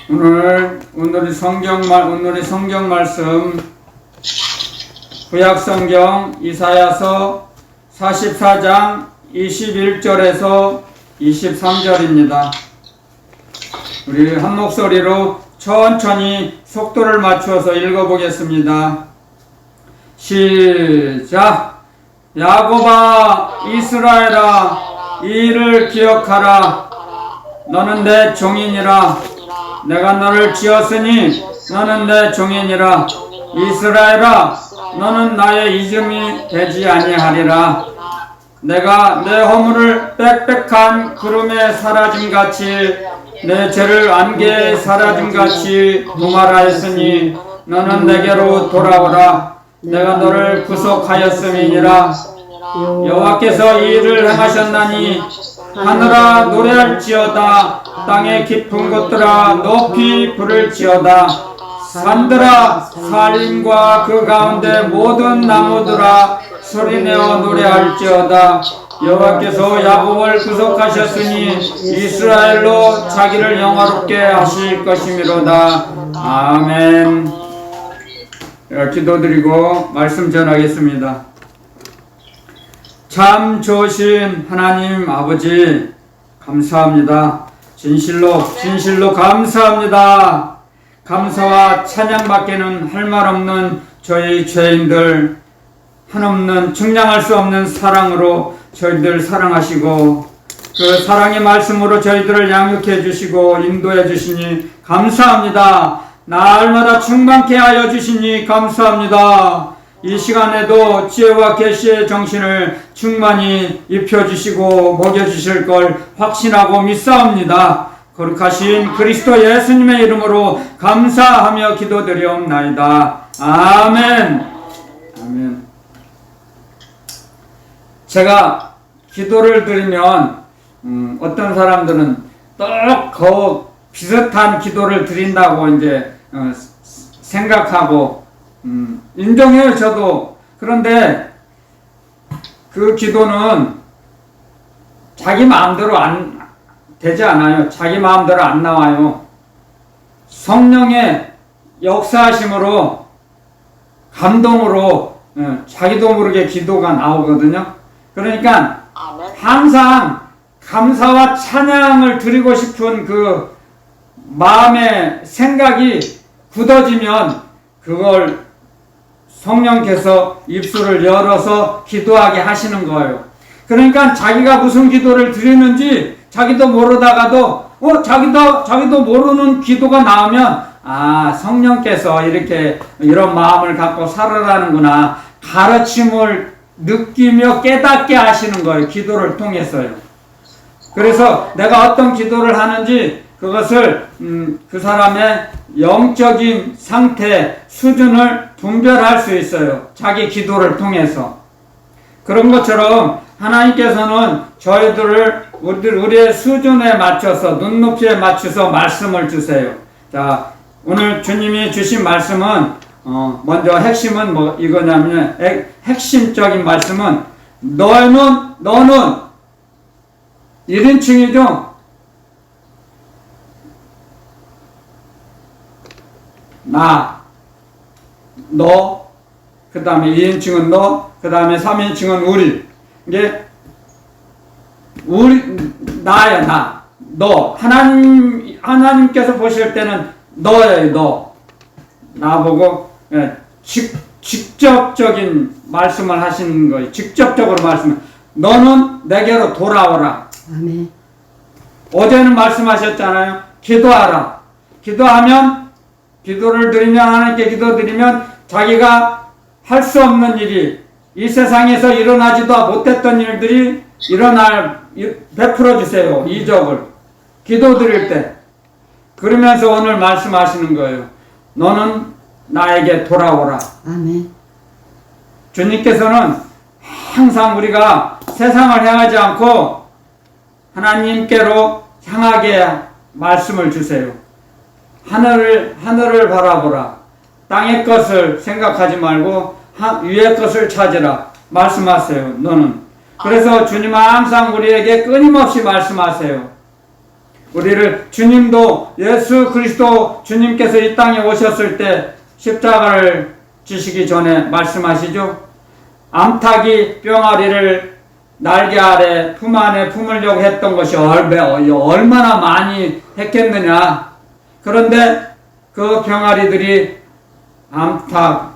오늘의 성경 말씀 구약 성경 이사야서 44장 21절에서 23절입니다. 우리 한 목소리로 천천히 속도를 맞추어서 읽어보겠습니다. 시작. 야곱아, 이스라엘아, 이 일을 기억하라. 너는 내 종이니라. 내가 너를 지었으니 너는 내 종이니라. 이스라엘아, 너는 나의 이름이 되지 아니하리라. 내가 내 허물을 빽빽한 구름에 사라짐같이 내 죄를 안개에 사라짐같이 무말하였으니 너는 내게로 돌아오라. 내가 너를 구속하였음이니라. 여호와께서 이 일을 행하셨나니 하늘아 노래할지어다. 땅의 깊은 곳들아 높이 부를지어다. 산들아 산림과 그 가운데 모든 나무들아 소리내어 노래할지어다. 여호와께서 야곱을 구속하셨으니 이스라엘로 자기를 영화롭게 하실 것이미로다. 아멘. 기도드리고 말씀 전하겠습니다. 참 좋으신 하나님 아버지 감사합니다. 진실로 감사합니다. 감사와 찬양밖에는 할 말 없는 저희 죄인들, 한없는 측량할 수 없는 사랑으로 저희들 사랑하시고 그 사랑의 말씀으로 저희들을 양육해 주시고 인도해 주시니 감사합니다. 날마다 충만케 하여 주시니 감사합니다. 이 시간에도 지혜와 계시의 정신을 충만히 입혀주시고 먹여주실 걸 확신하고 믿사옵니다. 거룩하신 그리스도 예수님의 이름으로 감사하며 기도드리옵나이다. 아멘. 아멘. 제가 기도를 드리면 어떤 사람들은 또 비슷한 기도를 드린다고 이제 생각하고 인정해요. 저도. 그런데 그 기도는 자기 마음대로 안 되지 않아요. 자기 마음대로 안 나와요. 성령의 역사하심으로 감동으로 자기도 모르게 기도가 나오거든요. 그러니까 항상 감사와 찬양을 드리고 싶은 그 마음의 생각이 굳어지면 그걸 성령께서 입술을 열어서 기도하게 하시는 거예요. 그러니까 자기가 무슨 기도를 드리는지 자기도 모르다가도 자기도 모르는 기도가 나오면 성령께서 이런 마음을 갖고 살아라는구나 가르침을 느끼며 깨닫게 하시는 거예요. 기도를 통해서요. 그래서 내가 어떤 기도를 하는지 그것을 그 사람의 영적인 상태, 수준을 분별할 수 있어요. 자기 기도를 통해서. 그런 것처럼 하나님께서는 저희들을 우리의 수준에 맞춰서 눈높이에 맞춰서 말씀을 주세요. 자, 오늘 주님이 주신 말씀은 먼저 핵심은 이거냐면 핵심적인 말씀은 너는 1인칭이죠. 너, 그 다음에 2인칭은 너, 그 다음에 3인칭은 우리. 이게 나야, 나. 너. 하나님께서 보실 때는 너예요, 너. 나보고, 직접적인 말씀을 하시는 거예요. 직접적으로 말씀을. 너는 내게로 돌아오라. 아멘. 어제는 말씀하셨잖아요. 기도하라. 기도를 드리면, 하나님께 기도드리면 자기가 할 수 없는 일이 이 세상에서 일어나지도 못했던 일들이 베풀어 주세요. 이적을. 기도 드릴 때. 그러면서 오늘 말씀하시는 거예요. 너는 나에게 돌아오라. 아멘. 주님께서는 항상 우리가 세상을 향하지 않고 하나님께로 향하게 말씀을 주세요. 하늘을 바라보라. 땅의 것을 생각하지 말고 위의 것을 찾으라. 말씀하세요. 너는. 그래서 주님은 항상 우리에게 끊임없이 말씀하세요. 우리를 주님도 예수 그리스도 주님께서 이 땅에 오셨을 때 십자가를 지시기 전에 말씀하시죠. 암탉이 뿅아리를 날개 아래 품 안에 품으려고 했던 것이 얼마나 많이 했겠느냐. 그런데 그 병아리들이 암탉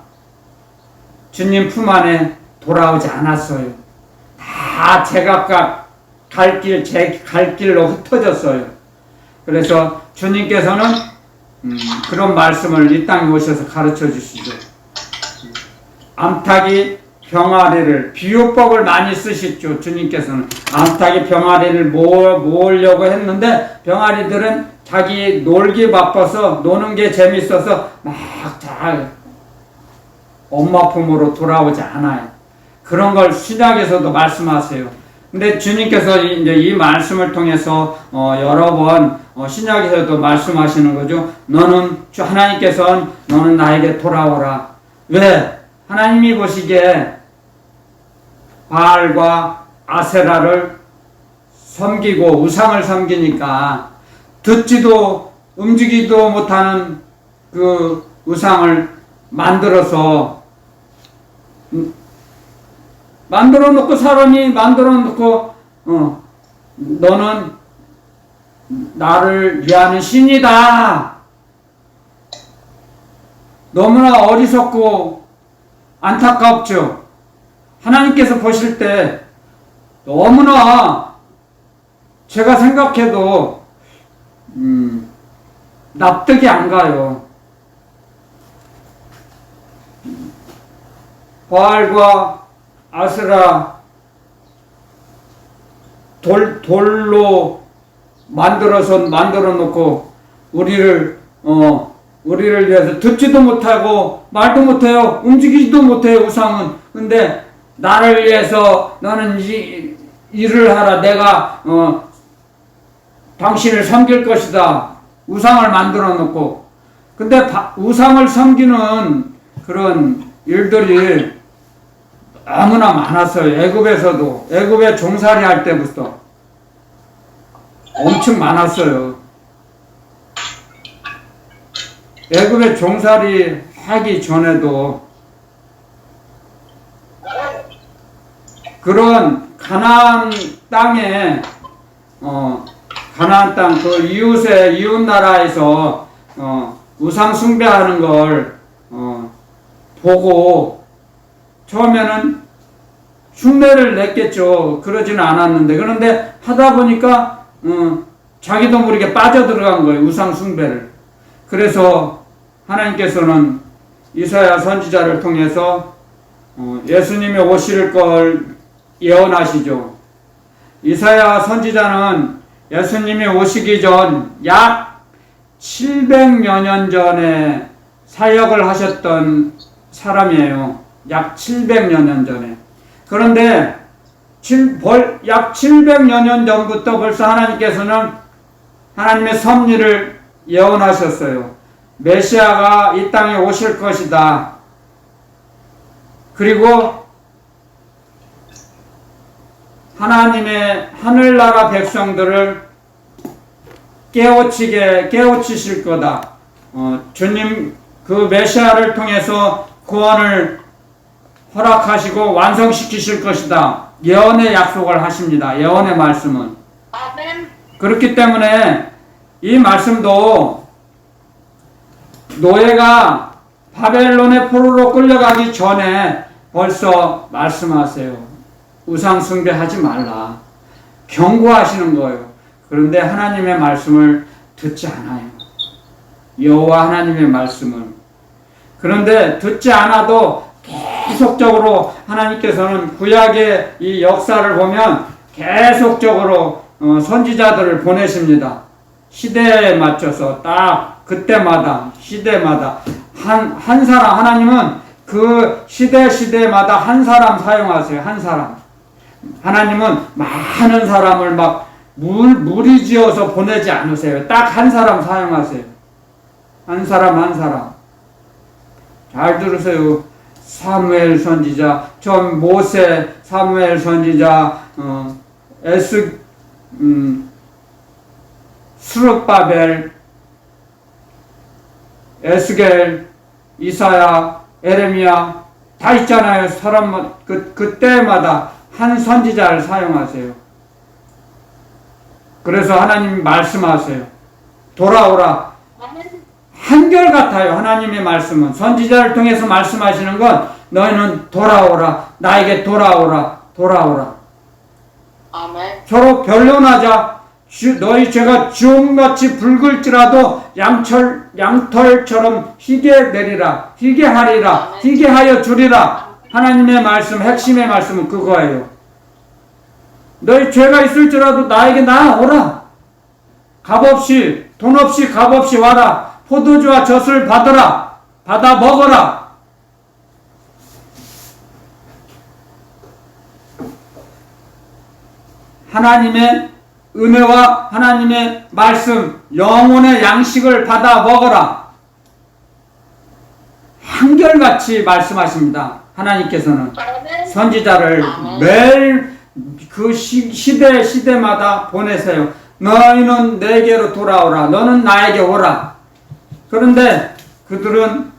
주님 품 안에 돌아오지 않았어요. 다 제각각 제 갈 길로 흩어졌어요. 그래서 주님께서는 그런 말씀을 이 땅에 오셔서 가르쳐 주시죠. 암탉이 병아리를, 비유법을 많이 쓰시죠. 주님께서는 암탉이 병아리를 모으려고 했는데 병아리들은 자기 놀기 바빠서, 노는 게 재밌어서 막 잘 엄마 품으로 돌아오지 않아요. 그런 걸 신약에서도 말씀하세요. 근데 주님께서 이제 이 말씀을 통해서 여러 번 신약에서도 말씀하시는 거죠. 하나님께서는 너는 나에게 돌아오라. 왜? 하나님이 보시기에 바알과 아세라를 섬기고 우상을 섬기니까 듣지도 움직이지도 못하는 그 우상을 만들어 놓고 사람이 만들어 놓고 너는 나를 위하는 신이다. 너무나 어리석고 안타깝죠. 하나님께서 보실 때 너무나 제가 생각해도 납득이 안 가요. 바알과 아세라 돌로 만들어 놓고 우리를 위해서 듣지도 못하고 말도 못해요. 움직이지도 못해요. 우상은. 근데 나를 위해서 너는 일을 하라. 내가 당신을 섬길 것이다. 우상을 만들어 놓고. 근데 우상을 섬기는 그런 일들이 너무나 많았어요. 애굽에서도. 애굽에 종살이 할 때부터 엄청 많았어요. 애굽에 종살이 하기 전에도 그런 가나안 땅에 가나안 땅 그 이웃 나라에서 우상 숭배하는 걸 보고 처음에는 흉내를 냈겠죠. 그러지는 않았는데, 그런데 하다 보니까 자기도 모르게 빠져들어간 거예요. 우상 숭배를. 그래서 하나님께서는 이사야 선지자를 통해서 예수님이 오실 걸 예언하시죠. 이사야 선지자는 예수님이 오시기 전 약 700여 년 전에 사역을 하셨던 사람이에요. 약 700여 년 전에. 그런데 약 700여 년 전부터 벌써 하나님께서는 하나님의 섭리를 예언하셨어요. 메시아가 이 땅에 오실 것이다. 그리고 하나님의 하늘나라 백성들을 깨우치실 거다. 주님 그 메시아를 통해서 구원을 허락하시고 완성시키실 것이다. 예언의 약속을 하십니다. 예언의 말씀은. 그렇기 때문에 이 말씀도 노예가 바벨론의 포로로 끌려가기 전에 벌써 말씀하세요. 우상 숭배하지 말라. 경고하시는 거예요. 그런데 하나님의 말씀을 듣지 않아요. 여호와 하나님의 말씀을. 그런데 듣지 않아도 계속적으로 하나님께서는 구약의 이 역사를 보면 계속적으로 선지자들을 보내십니다. 시대에 맞춰서 딱 그때마다 시대마다 한 사람, 하나님은 그 시대마다 한 사람 사용하세요. 한 사람. 하나님은 많은 사람을 막 무리지어서 보내지 않으세요. 딱 한 사람 사용하세요. 한 사람. 잘 들으세요. 사무엘 선지자, 전 모세, 사무엘 선지자, 스룹바벨, 에스겔, 이사야, 에레미야 다 있잖아요. 사람 그때마다 한 선지자를 사용하세요. 그래서 하나님 말씀하세요. 돌아오라. 한결같아요. 하나님의 말씀은 선지자를 통해서 말씀하시는 건 너희는 돌아오라. 나에게 돌아오라. 돌아오라. 아멘. 서로 변론하자. 너희 죄가 주홍같이 붉을지라도 양털처럼 희게 내리라. 희게 하리라. 희게 하여 주리라. 하나님의 말씀, 핵심의 말씀은 그거예요. 너희 죄가 있을지라도 나에게 나아오라. 값없이, 돈 없이 값없이 와라. 포도주와 젖을 받아라. 받아 먹어라. 하나님의 은혜와 하나님의 말씀, 영혼의 양식을 받아 먹어라. 한결같이 말씀하십니다. 하나님께서는 선지자를 매일 그 시대마다 보내세요. 너희는 내게로 돌아오라. 너는 나에게 오라. 그런데 그들은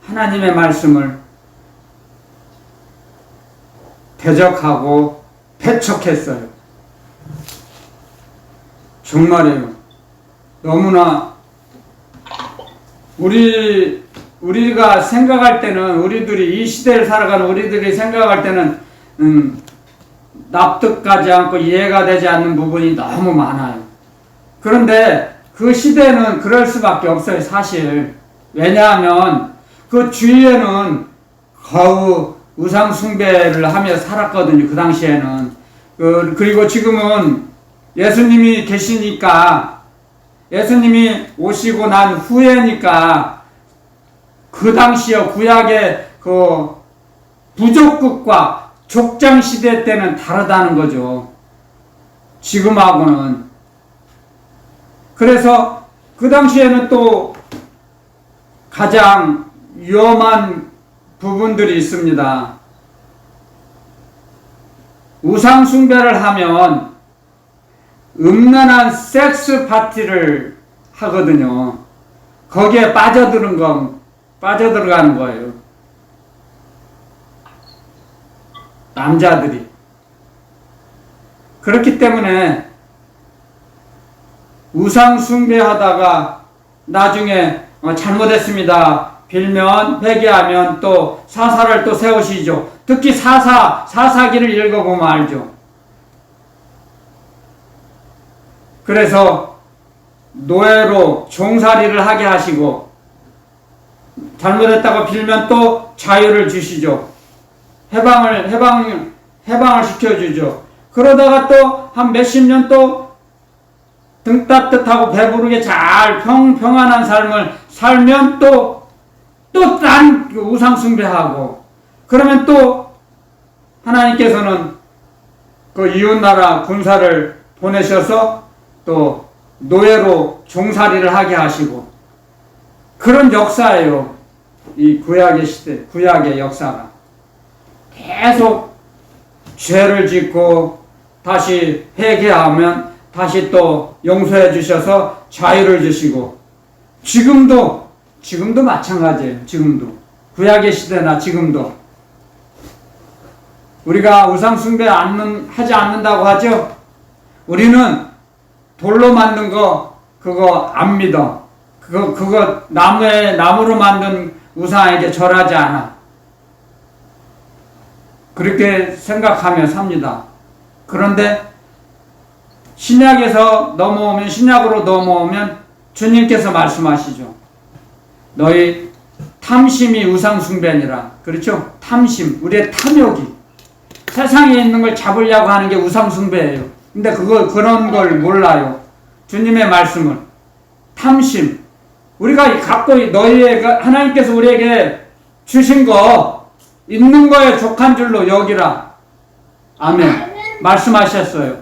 하나님의 말씀을 대적하고 배척했어요. 정말이에요. 너무나 우리가 생각할 때는, 우리들이 이 시대를 살아가는 우리들이 생각할 때는 납득하지 않고 이해가 되지 않는 부분이 너무 많아요. 그런데 그 시대는 그럴 수밖에 없어요, 사실. 왜냐하면 그 주위에는 거의 우상 숭배를 하며 살았거든요, 그 당시에는. 그리고 지금은 예수님이 계시니까, 예수님이 오시고 난 후에니까 그 당시에 구약의 그 부족국과 족장 시대 때는 다르다는 거죠. 지금하고는. 그래서 그 당시에는 또 가장 위험한 부분들이 있습니다. 우상 숭배를 하면 음란한 섹스 파티를 하거든요. 거기에 빠져들어가는 거예요. 남자들이. 그렇기 때문에 우상 숭배하다가 나중에 잘못했습니다. 빌면, 회개하면 또 사사를 또 세우시죠. 특히 사사기를 읽어보면 알죠. 그래서 노예로 종살이를 하게 하시고, 잘못했다고 빌면 또 자유를 주시죠. 해방을 시켜주죠. 그러다가 또 한 몇십 년 또 등 따뜻하고 배부르게 잘 평안한 삶을 살면 또 딴 우상 숭배하고, 그러면 또 하나님께서는 그 이웃나라 군사를 보내셔서 또 노예로 종살이를 하게 하시고, 그런 역사예요. 이 구약의 시대, 구약의 역사가. 계속 죄를 짓고 다시 회개하면 다시 또 용서해 주셔서 자유를 주시고, 지금도 마찬가지예요. 지금도. 구약의 시대나 지금도. 우리가 우상 숭배 하지 않는다고 하죠? 우리는 돌로 만든 거, 그거 안 믿어. 그거 나무로 만든 우상에게 절하지 않아. 그렇게 생각하며 삽니다. 그런데 신약으로 넘어오면 주님께서 말씀하시죠. 너희 탐심이 우상 숭배니라. 그렇죠? 탐심, 우리의 탐욕이. 세상에 있는 걸 잡으려고 하는 게 우상 숭배예요. 근데 그런 걸 몰라요. 주님의 말씀을. 탐심. 우리가 갖고, 하나님께서 우리에게 주신 거, 있는 거에 족한 줄로 여기라. 아멘. 말씀하셨어요.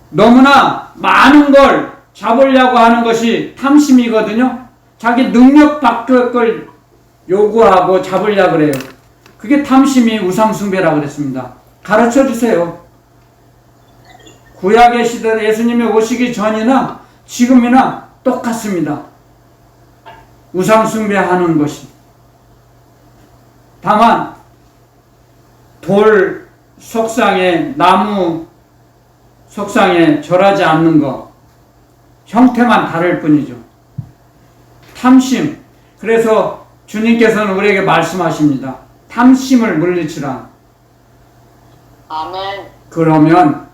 너무나 많은 걸 잡으려고 하는 것이 탐심이거든요. 자기 능력 밖의 걸 요구하고 잡으려고 그래요. 그게 탐심이 우상숭배라고 그랬습니다. 가르쳐 주세요. 구약의 시대 예수님이 오시기 전이나 지금이나 똑같습니다. 우상숭배하는 것이. 다만 돌 석상에, 나무 석상에 절하지 않는 것, 형태만 다를 뿐이죠. 탐심. 그래서 주님께서는 우리에게 말씀하십니다. 탐심을 물리치라. 아멘. 그러면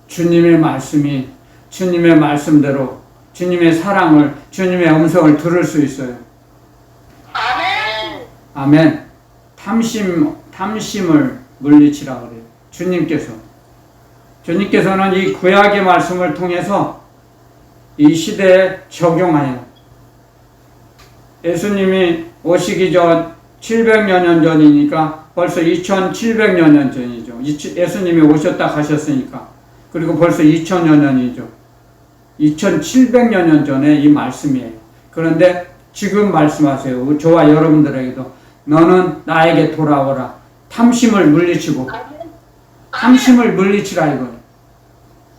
주님의 말씀이, 주님의 말씀대로 주님의 사랑을, 주님의 음성을 들을 수 있어요. 아멘. 아멘. 탐심을 물리치라 그래요. 주님께서는 이 구약의 말씀을 통해서 이 시대에 적용하여, 예수님이 오시기 전 700여 년 전이니까 벌써 2700여 년 전이죠. 예수님이 오셨다 가셨으니까. 그리고 벌써 2000여 년이죠. 2700여 년 전에 이 말씀이에요. 그런데 지금 말씀하세요. 저와 여러분들에게도 너는 나에게 돌아오라. 탐심을 물리치고, 탐심을 물리치라 이거예요.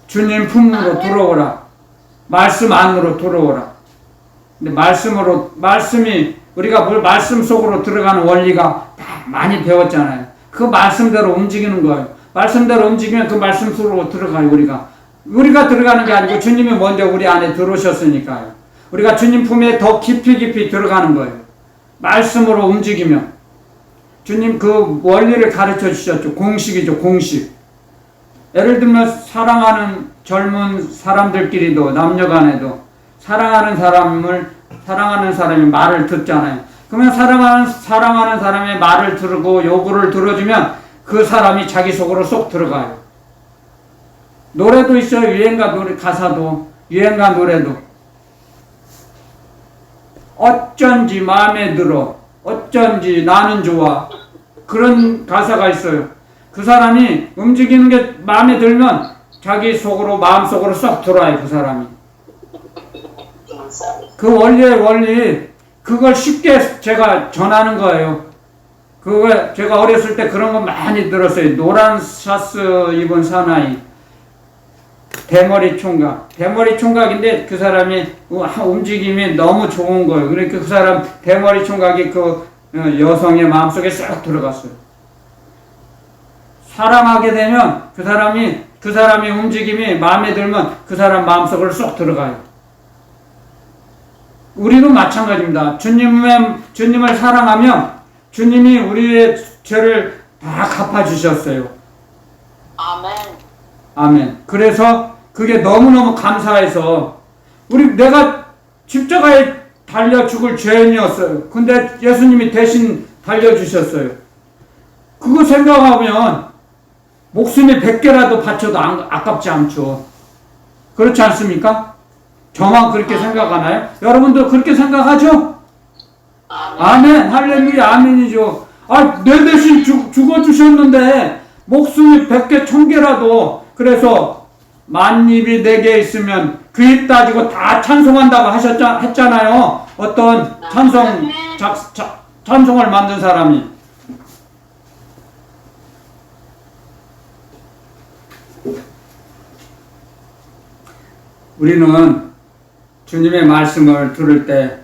주님 품으로 들어오라. 말씀 안으로 들어오라. 근데 말씀이 우리가 우리가 속으로 들어가는 원리가 다 많이 배웠잖아요. 그 말씀대로 움직이는 거예요. 말씀대로 움직이면 그 말씀 속으로 들어가요. 우리가 들어가는 게 아니고 주님이 먼저 우리 안에 들어오셨으니까요. 우리가 주님 품에 더 깊이 들어가는 거예요. 말씀으로 움직이면. 주님 그 원리를 가르쳐 주셨죠. 공식이죠. 공식. 예를 들면 사랑하는 젊은 사람들끼리도, 남녀간에도 사랑하는 사람이 말을 듣잖아요. 그러면 사랑하는 사람의 말을 들고 요구를 들어주면 그 사람이 자기 속으로 쏙 들어가요. 노래도 있어요. 유행가 노래, 가사도, 유행가 노래도. 어쩐지 마음에 들어, 어쩐지 나는 좋아. 그런 가사가 있어요. 그 사람이 움직이는 게 마음에 들면 자기 속으로, 마음속으로 쏙 들어와요. 그 사람이. 그 원리, 그걸 쉽게 제가 전하는 거예요. 그거 제가 어렸을 때 그런 거 많이 들었어요. 노란 샤스 입은 사나이, 대머리 총각인데 그 사람이 움직임이 너무 좋은 거예요. 그러니까 그 사람 대머리 총각이 그 여성의 마음속에 쏙 들어갔어요. 사랑하게 되면 그 사람이 움직임이 마음에 들면 그 사람 마음속으로 쏙 들어가요. 우리도 마찬가지입니다. 주님을 사랑하면 주님이 우리의 죄를 다 갚아주셨어요. 아멘. 그래서 그게 너무너무 감사해서 내가 십자가에 달려 죽을 죄인이었어요. 근데 예수님이 대신 달려주셨어요. 그거 생각하면 목숨이 100개라도 바쳐도 아깝지 않죠. 그렇지 않습니까? 저만 그렇게 생각하나요? 여러분도 그렇게 생각하죠? 아멘. 할렐루야. 아멘이죠. 내 대신 죽어주셨는데 목숨이 100개, 1000개라도, 그래서 만입이 내게 있으면 그 입 따지고 다 찬송한다고 했잖아요. 어떤 찬송을 만든 사람이. 우리는 주님의 말씀을 들을 때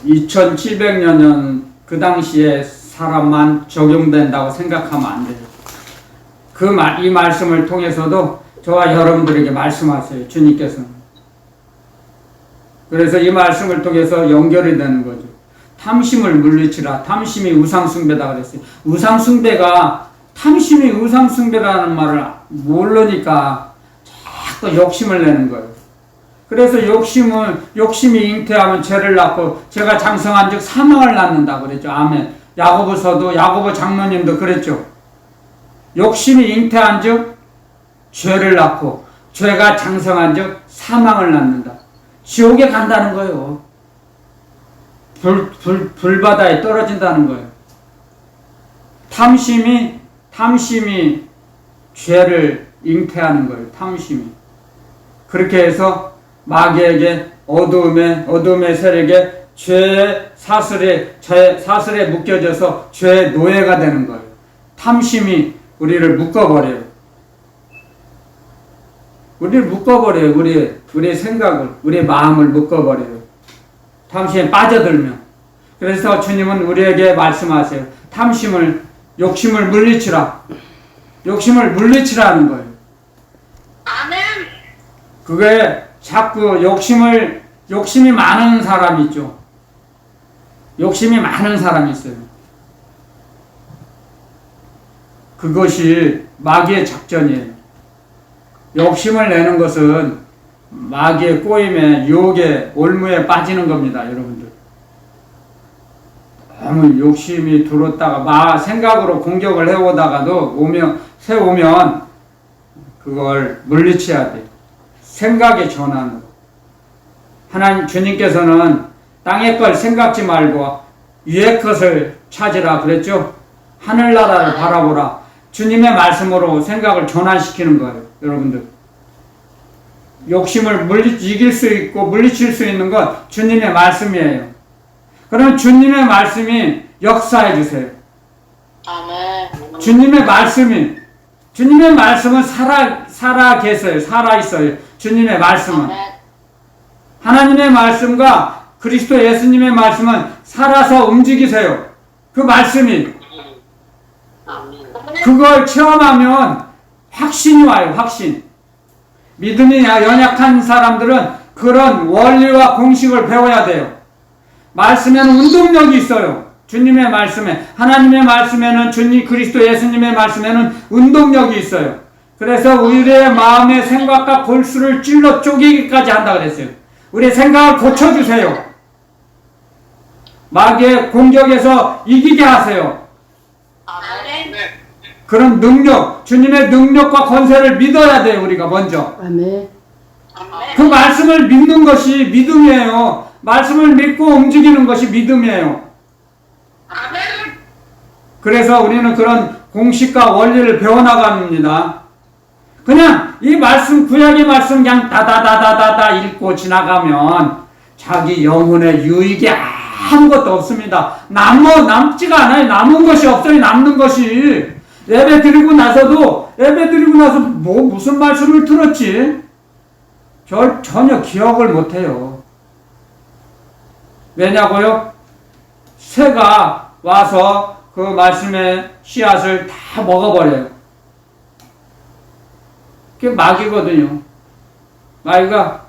2700여 년 그 당시에 사람만 적용된다고 생각하면 안 돼요. 이 말씀을 통해서도 저와 여러분들에게 말씀하세요. 주님께서는. 그래서 이 말씀을 통해서 연결이 되는 거죠. 탐심을 물리치라. 탐심이 우상숭배다 그랬어요. 탐심이 우상숭배라는 말을 모르니까 자꾸 욕심을 내는 거예요. 그래서 욕심이 잉태하면 죄를 낳고 죄가 장성한 즉 사망을 낳는다 그랬죠. 아멘. 야고보 장로님도 그랬죠. 욕심이 잉태한 즉 죄를 낳고 죄가 장성한 즉 사망을 낳는다. 지옥에 간다는 거예요. 불바다에 떨어진다는 거예요. 탐심이 죄를 잉태하는 거예요. 탐심이. 그렇게 해서 마귀에게 어둠의 세력에 죄의 사슬에 묶여져서 죄의 노예가 되는 거예요. 탐심이 우리를 묶어버려요. 우리를 묶어버려요. 우리의 생각을, 우리의 마음을 묶어버려요. 탐심에 빠져들면. 그래서 주님은 우리에게 말씀하세요. 욕심을 물리치라. 욕심을 물리치라는 거예요. 아멘. 그게 자꾸 욕심이 많은 사람이 있죠. 욕심이 많은 사람이 있어요. 그것이 마귀의 작전이에요. 욕심을 내는 것은 마귀의 꼬임에, 유혹에, 올무에 빠지는 겁니다, 여러분들. 너무 욕심이 들었다가 생각으로 공격을 해오다가도 세우면 그걸 물리쳐야 돼요. 생각의 전환으로. 하나님 주님께서는 땅의 걸 생각지 말고 위의 것을 찾으라 그랬죠. 하늘나라를 바라보라. 주님의 말씀으로 생각을 전환시키는 거예요, 여러분들. 욕심을 이길 수 있고 물리칠 수 있는 건 주님의 말씀이에요. 그럼 주님의 말씀이 역사해 주세요. 아멘. 주님의 말씀은 살아 계세요. 살아 있어요. 주님의 말씀은. 아멘. 하나님의 말씀과 그리스도 예수님의 말씀은 살아서 움직이세요. 그 말씀이. 그걸 체험하면 확신이 와요. 확신. 믿음이 연약한 사람들은 그런 원리와 공식을 배워야 돼요. 말씀에는 운동력이 있어요. 주님의 말씀에, 하나님의 말씀에는, 주님 그리스도 예수님의 말씀에는 운동력이 있어요. 그래서 우리의 마음의 생각과 골수를 찔러 쪼개기까지 한다 그랬어요. 우리의 생각을 고쳐주세요. 마귀의 공격에서 이기게 하세요. 아멘. 그런 능력, 주님의 능력과 권세를 믿어야 돼요. 우리가 먼저. 아멘. 그 말씀을 믿는 것이 믿음이에요. 말씀을 믿고 움직이는 것이 믿음이에요. 아멘. 그래서 우리는 그런 공식과 원리를 배워나갑니다. 그냥 이 말씀, 구약의 말씀 그냥 다다다다다다 읽고 지나가면 자기 영혼의 유익이 아무것도 없습니다. 남지가 않아요. 남은 것이 없어요. 남는 것이. 예배 드리고 나서 무슨 말씀을 들었지? 전혀 기억을 못해요. 왜냐고요? 새가 와서 그 말씀의 씨앗을 다 먹어버려요. 그게 마귀거든요. 마귀가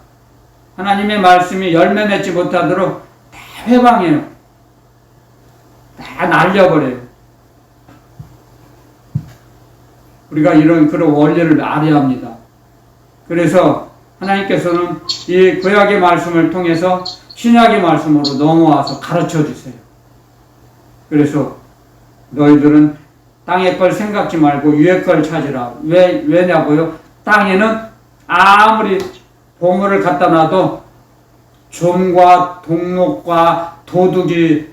하나님의 말씀이 열매 맺지 못하도록 다 회방해요. 다 날려버려요. 우리가 그런 원리를 알아야 합니다. 그래서 하나님께서는 이 구약의 말씀을 통해서 신약의 말씀으로 넘어와서 가르쳐 주세요. 그래서 너희들은 땅의 걸 생각지 말고 위의 걸 찾으라. 왜냐고요? 땅에는 아무리 보물을 갖다 놔도 좀과 동록과 도둑이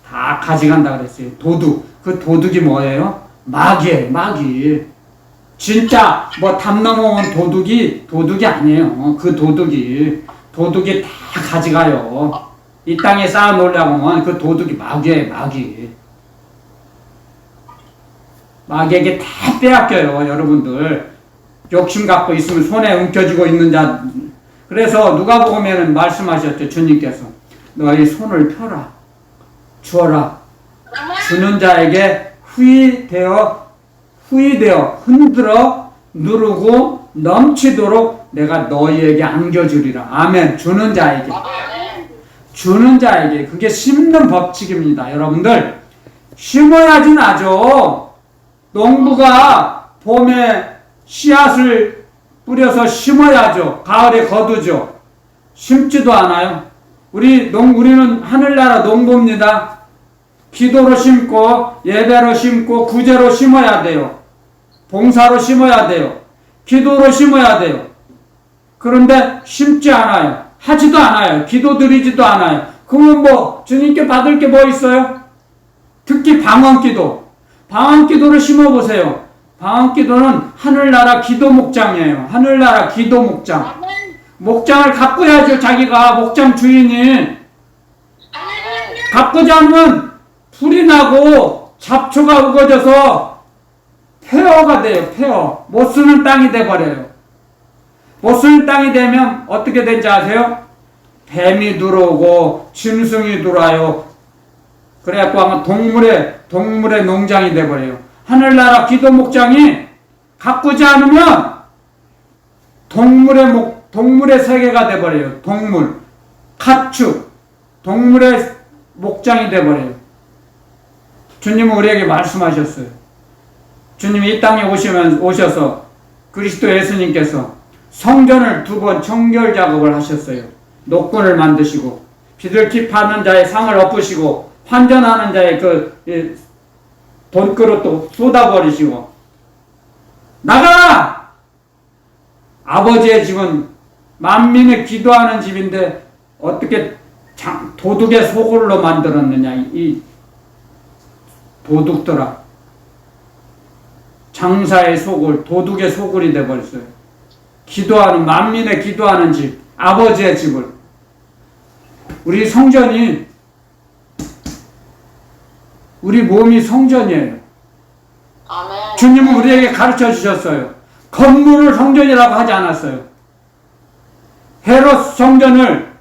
다 가져간다 그랬어요. 도둑. 그 도둑이 뭐예요? 마귀예요. 마귀. 진짜 담 넘어온 도둑이 아니에요. 그 도둑이 다 가져가요. 이 땅에 쌓아놓으려고 하면 그 도둑이 마귀예요. 마귀. 마귀에게 다 빼앗겨요. 여러분들 욕심 갖고 있으면 손에 움켜쥐고 있는 자. 그래서 누가복음에는 말씀하셨죠. 주님께서 너희 손을 펴라. 주어라. 주는 자에게 후히 되어 흔들어 누르고 넘치도록 내가 너희에게 안겨주리라. 아멘. 주는 자에게. 그게 심는 법칙입니다. 여러분들 심어야지 나죠. 농부가 봄에 씨앗을 뿌려서 심어야죠. 가을에 거두죠. 심지도 않아요. 우리는 하늘나라 농부입니다. 기도로 심고 예배로 심고 구제로 심어야 돼요. 봉사로 심어야 돼요. 기도로 심어야 돼요. 그런데 심지 않아요. 하지도 않아요. 기도 드리지도 않아요. 그러면 주님께 받을 게 뭐 있어요? 특히 방언기도. 방언기도를 심어보세요. 방언기도는 하늘나라 기도 목장이에요. 하늘나라 기도 목장. 목장을 가꿔야죠. 자기가 목장 주인이. 가꾸지 않으면 불이 나고 잡초가 우거져서 폐허가 돼요. 폐허. 못 쓰는 땅이 돼버려요. 보슬 땅이 되면 어떻게 된지 아세요? 뱀이 들어오고 짐승이 들어와요. 그래갖고 아마 동물의 농장이 돼버려요. 하늘나라 기도 목장이 가꾸지 않으면 동물의 세계가 돼버려요. 가축, 동물의 목장이 돼버려요. 주님은 우리에게 말씀하셨어요. 주님이 이 땅에 오셔서 그리스도 예수님께서 성전을 2번 청결 작업을 하셨어요. 노끈을 만드시고 비둘기 파는 자의 상을 엎으시고 환전하는 자의 그 돈그릇도 쏟아버리시고 나가! 아버지의 집은 만민이 기도하는 집인데 어떻게 도둑의 소굴로 만들었느냐. 이 도둑들아. 장사의 소굴, 도둑의 소굴이 되어버렸어요. 만민의 기도하는 집, 아버지의 집을. 우리 성전이, 우리 몸이 성전이에요. 아멘. 주님은 우리에게 가르쳐 주셨어요. 건물을 성전이라고 하지 않았어요. 헤롯 성전을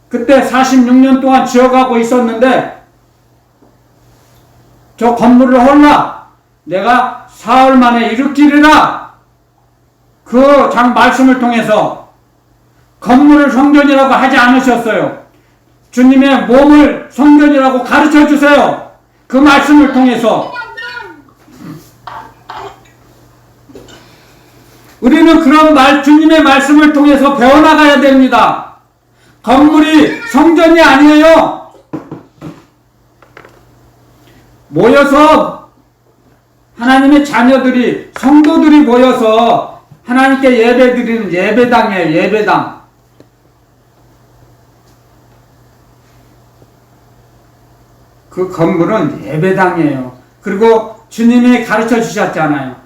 그때 46년 동안 지어가고 있었는데 저 건물을 헐라 내가 사흘 만에 일으키리라. 그 말씀을 통해서 건물을 성전이라고 하지 않으셨어요. 주님의 몸을 성전이라고 가르쳐 주세요. 그 말씀을 통해서 우리는 그런 주님의 말씀을 통해서 배워나가야 됩니다. 건물이 성전이 아니에요. 모여서 하나님의 자녀들이, 성도들이 모여서 하나님께 예배드리는 예배당이에요. 예배당. 그 건물은 예배당이에요. 그리고 주님이 가르쳐 주셨잖아요.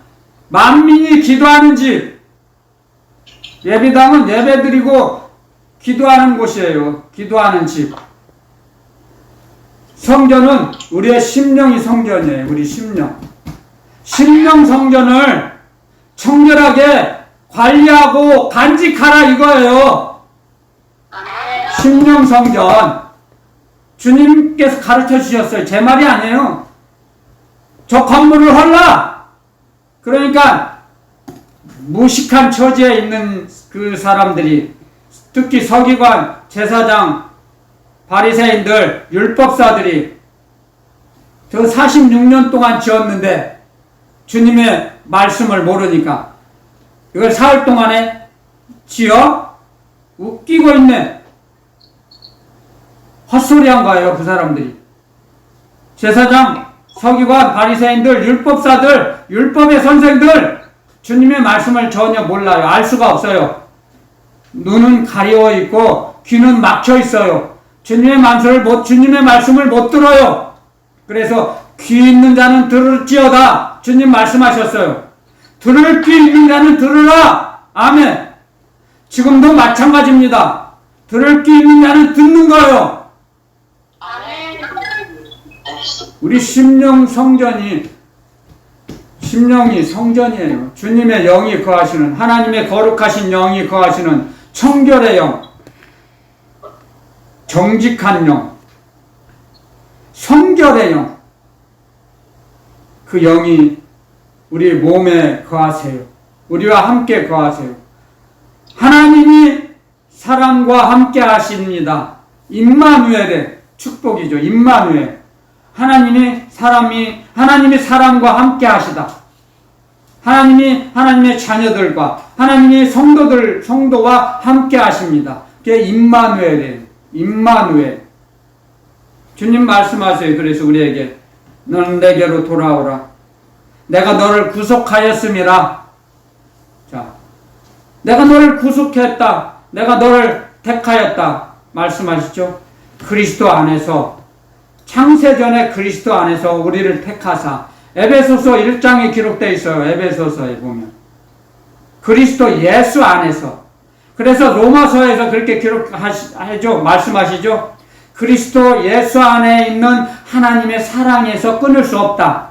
만민이 기도하는 집. 예배당은 예배드리고 기도하는 곳이에요. 기도하는 집. 성전은 우리의 심령이 성전이에요. 우리 심령. 심령 성전을 청결하게 관리하고 간직하라 이거예요. 심령 성전. 주님께서 가르쳐 주셨어요. 제 말이 아니에요. 저 건물을 헐라. 그러니까 무식한 처지에 있는 그 사람들이, 특히 서기관, 제사장, 바리새인들, 율법사들이 저 46년 동안 지었는데 주님의 말씀을 모르니까 이걸 사흘 동안에 지어? 웃기고 있네. 헛소리한 거예요, 그 사람들이. 제사장, 서기관, 바리새인들, 율법사들, 율법의 선생들, 주님의 말씀을 전혀 몰라요. 알 수가 없어요. 눈은 가리워 있고 귀는 막혀 있어요. 주님의 말씀을 못 들어요. 그래서 귀 있는 자는 들을지어다. 주님 말씀하셨어요. 들을 귀 있는 자는 들으라. 아멘. 지금도 마찬가지입니다. 들을 귀 있는 자는 듣는 거예요. 아멘. 우리 심령이 성전이에요. 주님의 영이 거하시는, 하나님의 거룩하신 영이 거하시는 청결의 영, 정직한 영, 성결의 영, 그 영이 우리 몸에 거하세요. 우리와 함께 거하세요. 하나님이 사람과 함께 하십니다. 임마누엘의 축복이죠. 임마누엘. 하나님이 사람과 함께 하시다. 하나님의 자녀들과, 하나님의 성도와 함께 하십니다. 그게 임마누엘이에요. 임마누엘. 주님 말씀하세요. 그래서 우리에게 너는 내게로 돌아오라. 내가 너를 구속하였음이라. 자, 내가 너를 구속했다. 내가 너를 택하였다. 말씀하시죠. 그리스도 안에서, 창세전에 그리스도 안에서 우리를 택하사. 에베소서 1장에 기록되어 있어요. 에베소서에 보면 그리스도 예수 안에서. 그래서 로마서에서 그렇게 말씀하시죠. 그리스도 예수 안에 있는 하나님의 사랑에서 끊을 수 없다.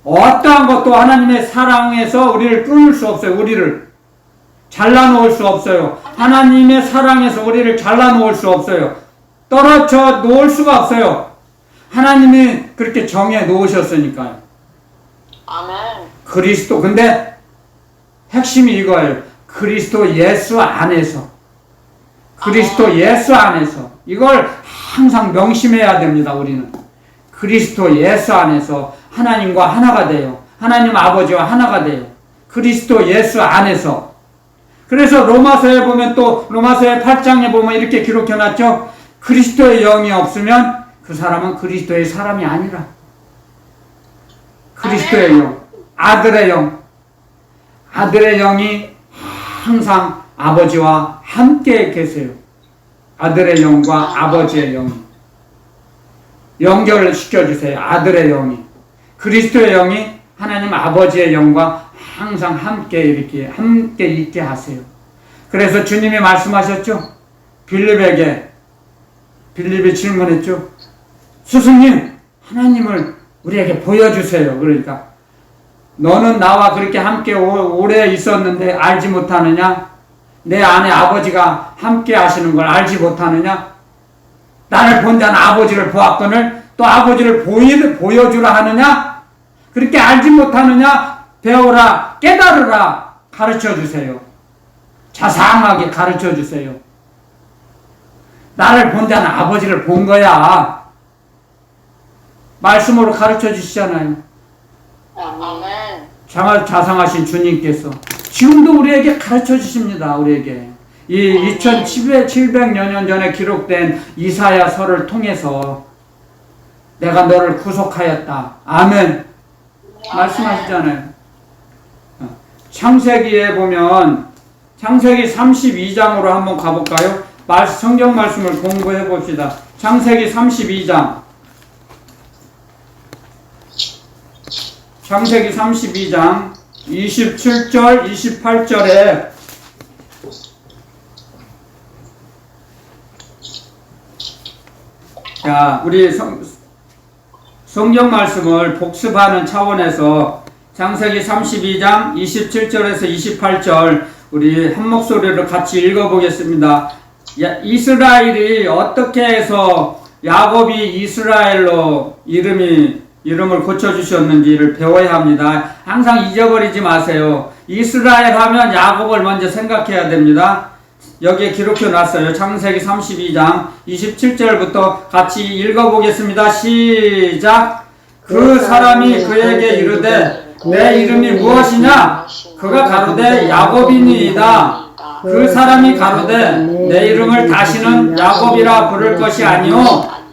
어떠한 것도 하나님의 사랑에서 우리를 끊을 수 없어요. 잘라놓을 수 없어요. 하나님의 사랑에서 우리를 잘라놓을 수 없어요. 떨어져 놓을 수가 없어요. 하나님이 그렇게 정해 놓으셨으니까요. 아멘. 그리스도, 근데 핵심이 이거예요. 그리스도 예수 안에서. 그리스도 예수 안에서. 이걸 항상 명심해야 됩니다, 우리는. 그리스도 예수 안에서 하나님과 하나가 돼요. 하나님 아버지와 하나가 돼요. 그리스도 예수 안에서. 그래서 로마서에 보면 또 로마서의 8장에 보면 이렇게 기록해놨죠. 그리스도의 영이 없으면 그 사람은 그리스도의 사람이 아니라. 그리스도의 영, 아들의 영. 아들의 영이 항상 아버지와 함께 계세요. 아들의 영과 아버지의 영이. 연결을 시켜주세요. 아들의 영이. 그리스도의 영이 하나님 아버지의 영과 항상 함께 있게 하세요. 그래서 주님이 말씀하셨죠. 빌립이 질문했죠. 스승님, 하나님을 우리에게 보여주세요. 그러니까 너는 나와 그렇게 함께 오래 있었는데 알지 못하느냐? 내 안에 아버지가 함께 하시는 걸 알지 못하느냐? 나를 본 자는 아버지를 보았거늘 또 아버지를 보여주라 하느냐? 그렇게 알지 못하느냐? 배우라, 깨달으라, 가르쳐 주세요. 자상하게 가르쳐 주세요. 나를 본 자는 아버지를 본 거야. 말씀으로 가르쳐 주시잖아요. 아멘. 정말 자상하신 주님께서 지금도 우리에게 가르쳐 주십니다. 우리에게 이 2700여 년 전에 기록된 이사야서를 통해서 내가 너를 구속하였다. 아멘. 말씀하시잖아요. 창세기에 보면 창세기 32장으로 한번 가볼까요? 성경 말씀을 공부해 봅시다. 창세기 32장. 창세기 32장 27절 28절에 자, 우리 성경 말씀을 복습하는 차원에서 창세기 32장 27절에서 28절 우리 한 목소리로 같이 읽어보겠습니다. 이스라엘이 어떻게 해서 야곱이 이스라엘로 이름을 고쳐주셨는지를 배워야 합니다. 항상 잊어버리지 마세요. 이스라엘 하면 야곱을 먼저 생각해야 됩니다. 여기에 기록해 놨어요. 창세기 32장 27절부터 같이 읽어보겠습니다. 시작. 그 사람이 그에게 이르되 내 이름이 무엇이냐? 그가 가로되 야곱이니이다. 그 사람이 가로되 내 이름을 다시는 야곱이라 부를 것이 아니요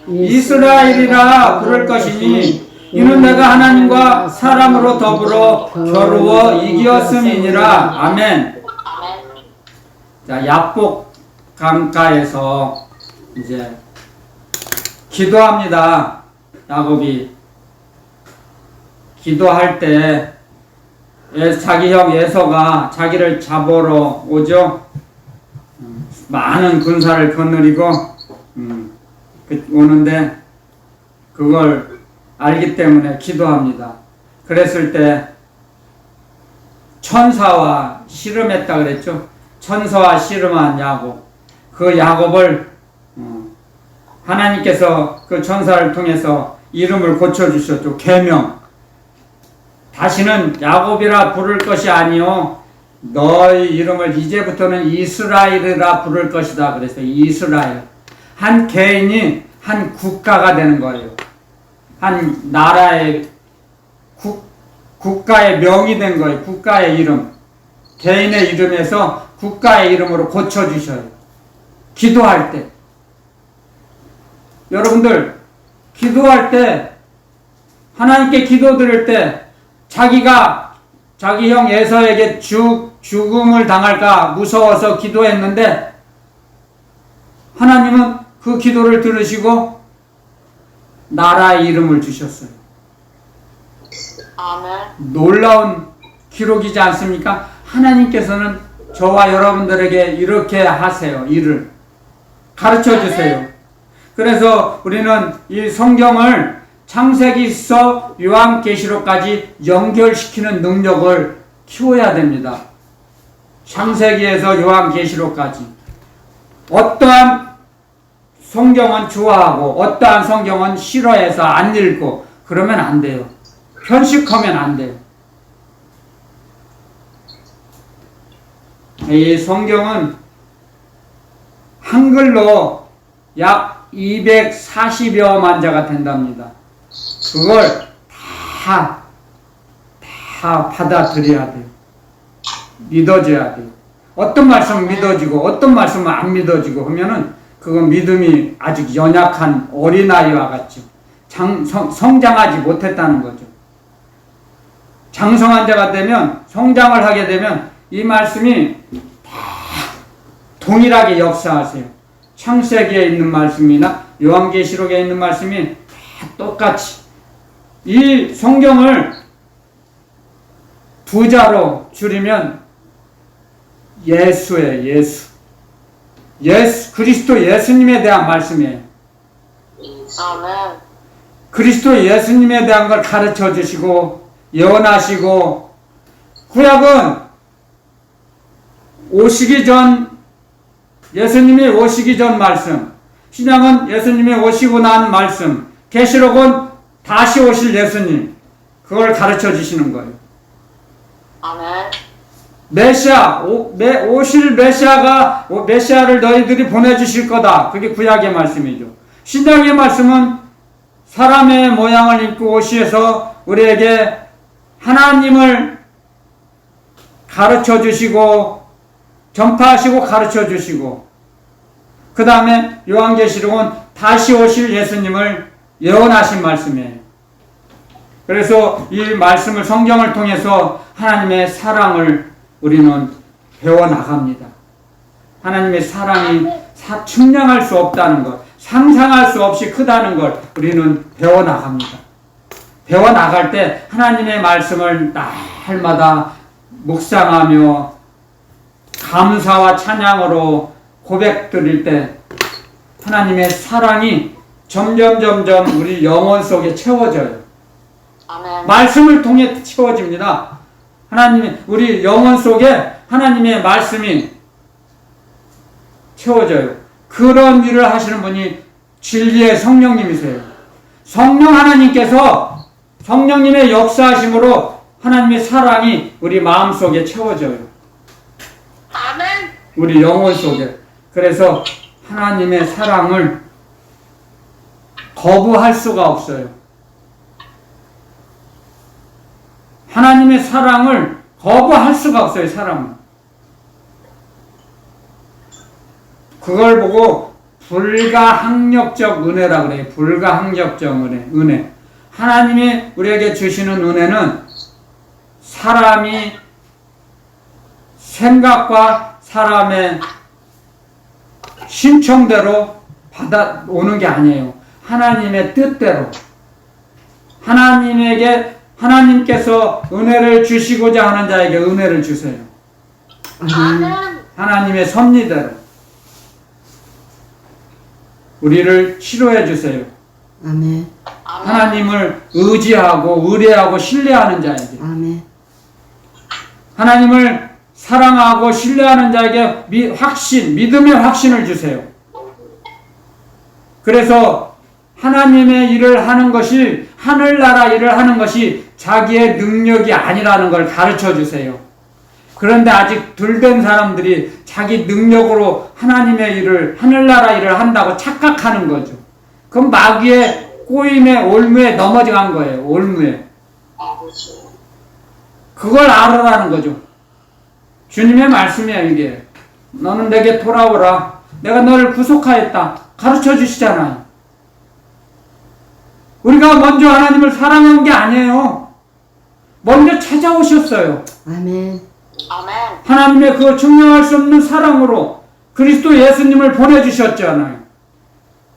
이스라엘이라 부를 것이니 이는 내가 하나님과 사람으로 더불어 겨루어 이기었음이니라. 아멘. 자, 야복 강가에서 이제 기도합니다. 야곱이 기도할 때 자기 형 에서가 자기를 잡으러 오죠. 많은 군사를 거느리고 오는데 그걸 알기 때문에 기도합니다. 그랬을 때 천사와 씨름했다 그랬죠. 천사와 씨름한 야곱. 그 야곱을 하나님께서 그 천사를 통해서 이름을 고쳐주셨죠. 계명. 다시는 야곱이라 부를 것이 아니요 너의 이름을 이제부터는 이스라엘이라 부를 것이다. 그래서 이스라엘. 한 개인이 한 국가가 되는 거예요. 한 나라의 국가의 명이 된 거예요. 국가의 이름. 개인의 이름에서 국가의 이름으로 고쳐주셔요. 기도할 때. 여러분들, 기도할 때, 하나님께 기도 드릴 때, 자기 형 에서에게 죽음을 당할까 무서워서 기도했는데, 하나님은 그 기도를 들으시고, 나라의 이름을 주셨어요. 아멘. 놀라운 기록이지 않습니까? 하나님께서는 저와 여러분들에게 이렇게 하세요. 일을 가르쳐 주세요. 그래서 우리는 이 성경을 창세기서 요한계시록까지 연결시키는 능력을 키워야 됩니다. 창세기에서 요한계시록까지 어떠한 성경은 좋아하고 어떠한 성경은 싫어해서 안 읽고 그러면 안 돼요. 편식하면 안 돼요. 이 성경은 한글로 약 240여만 자가 된답니다. 그걸 다 받아들여야 돼요. 믿어줘야 돼요. 어떤 말씀은 믿어지고 어떤 말씀은 안 믿어지고 하면은 그건 믿음이 아직 연약한 어린아이와 같죠. 성장하지 못했다는 거죠. 장성한 자가 되면, 성장을 하게 되면 이 말씀이 다 동일하게 역사하세요. 창세기에 있는 말씀이나 요한계시록에 있는 말씀이 다 똑같이 이 성경을 부자로 줄이면 예수예요. 예수. 그리스도 예수님에 대한 말씀이에요. 아멘. 그리스도 예수님에 대한 걸 가르쳐 주시고 예언하시고, 구약은 오시기 전, 예수님이 오시기 전 말씀, 신약은 예수님이 오시고 난 말씀, 계시록은 다시 오실 예수님, 그걸 가르쳐 주시는 거예요. 아멘. 메시아, 오실 메시아를 너희들이 보내주실 거다. 그게 구약의 말씀이죠. 신약의 말씀은 사람의 모양을 입고 오시어서 우리에게 하나님을 가르쳐 주시고 전파하시고 가르쳐 주시고, 그 다음에 요한계시록은 다시 오실 예수님을 예언하신 말씀이에요. 그래서 이 말씀을, 성경을 통해서 하나님의 사랑을 우리는 배워나갑니다. 하나님의 사랑이 측량할 수 없다는 것, 상상할 수 없이 크다는 걸 우리는 배워나갑니다. 배워나갈 때 하나님의 말씀을 날마다 묵상하며 감사와 찬양으로 고백 드릴 때 하나님의 사랑이 점점 우리 영혼 속에 채워져요. 아멘. 말씀을 통해 채워집니다. 하나님이 우리 영혼 속에 하나님의 말씀이 채워져요. 그런 일을 하시는 분이 진리의 성령님이세요. 성령 하나님께서 성령님의 역사하심으로 하나님의 사랑이 우리 마음 속에 채워져요. 아멘. 우리 영혼 속에. 그래서 하나님의 사랑을 거부할 수가 없어요. 하나님의 사랑을 거부할 수가 없어요, 사람은. 그걸 보고 불가항력적 은혜라 그래요. 불가항력적 은혜. 하나님이 우리에게 주시는 은혜는 사람이 생각과 사람의 신청대로 받아오는 게 아니에요. 하나님의 뜻대로. 하나님께서 은혜를 주시고자 하는 자에게 은혜를 주세요. 아멘. 하나님의 섭리대로 우리를 치료해 주세요. 아멘. 하나님을 의지하고 의뢰하고 신뢰하는 자에게, 아멘. 하나님을 사랑하고 신뢰하는 자에게 믿음의 확신을 주세요. 그래서 하나님의 일을 하는 것이, 하늘나라 일을 하는 것이 자기의 능력이 아니라는 걸 가르쳐 주세요. 그런데 아직 들된 사람들이 자기 능력으로 하나님의 일을, 하늘나라 일을 한다고 착각하는 거죠. 그럼 마귀의 꼬임에, 올무에 넘어간 거예요. 올무에. 그걸 알아라는 거죠. 주님의 말씀이야, 이게. 너는 내게 돌아오라. 내가 너를 구속하였다. 가르쳐 주시잖아요. 우리가 먼저 하나님을 사랑한 게 아니에요. 먼저 찾아오셨어요. 아멘. 아멘. 하나님의 그 증명할 수 없는 사랑으로 그리스도 예수님을 보내주셨잖아요.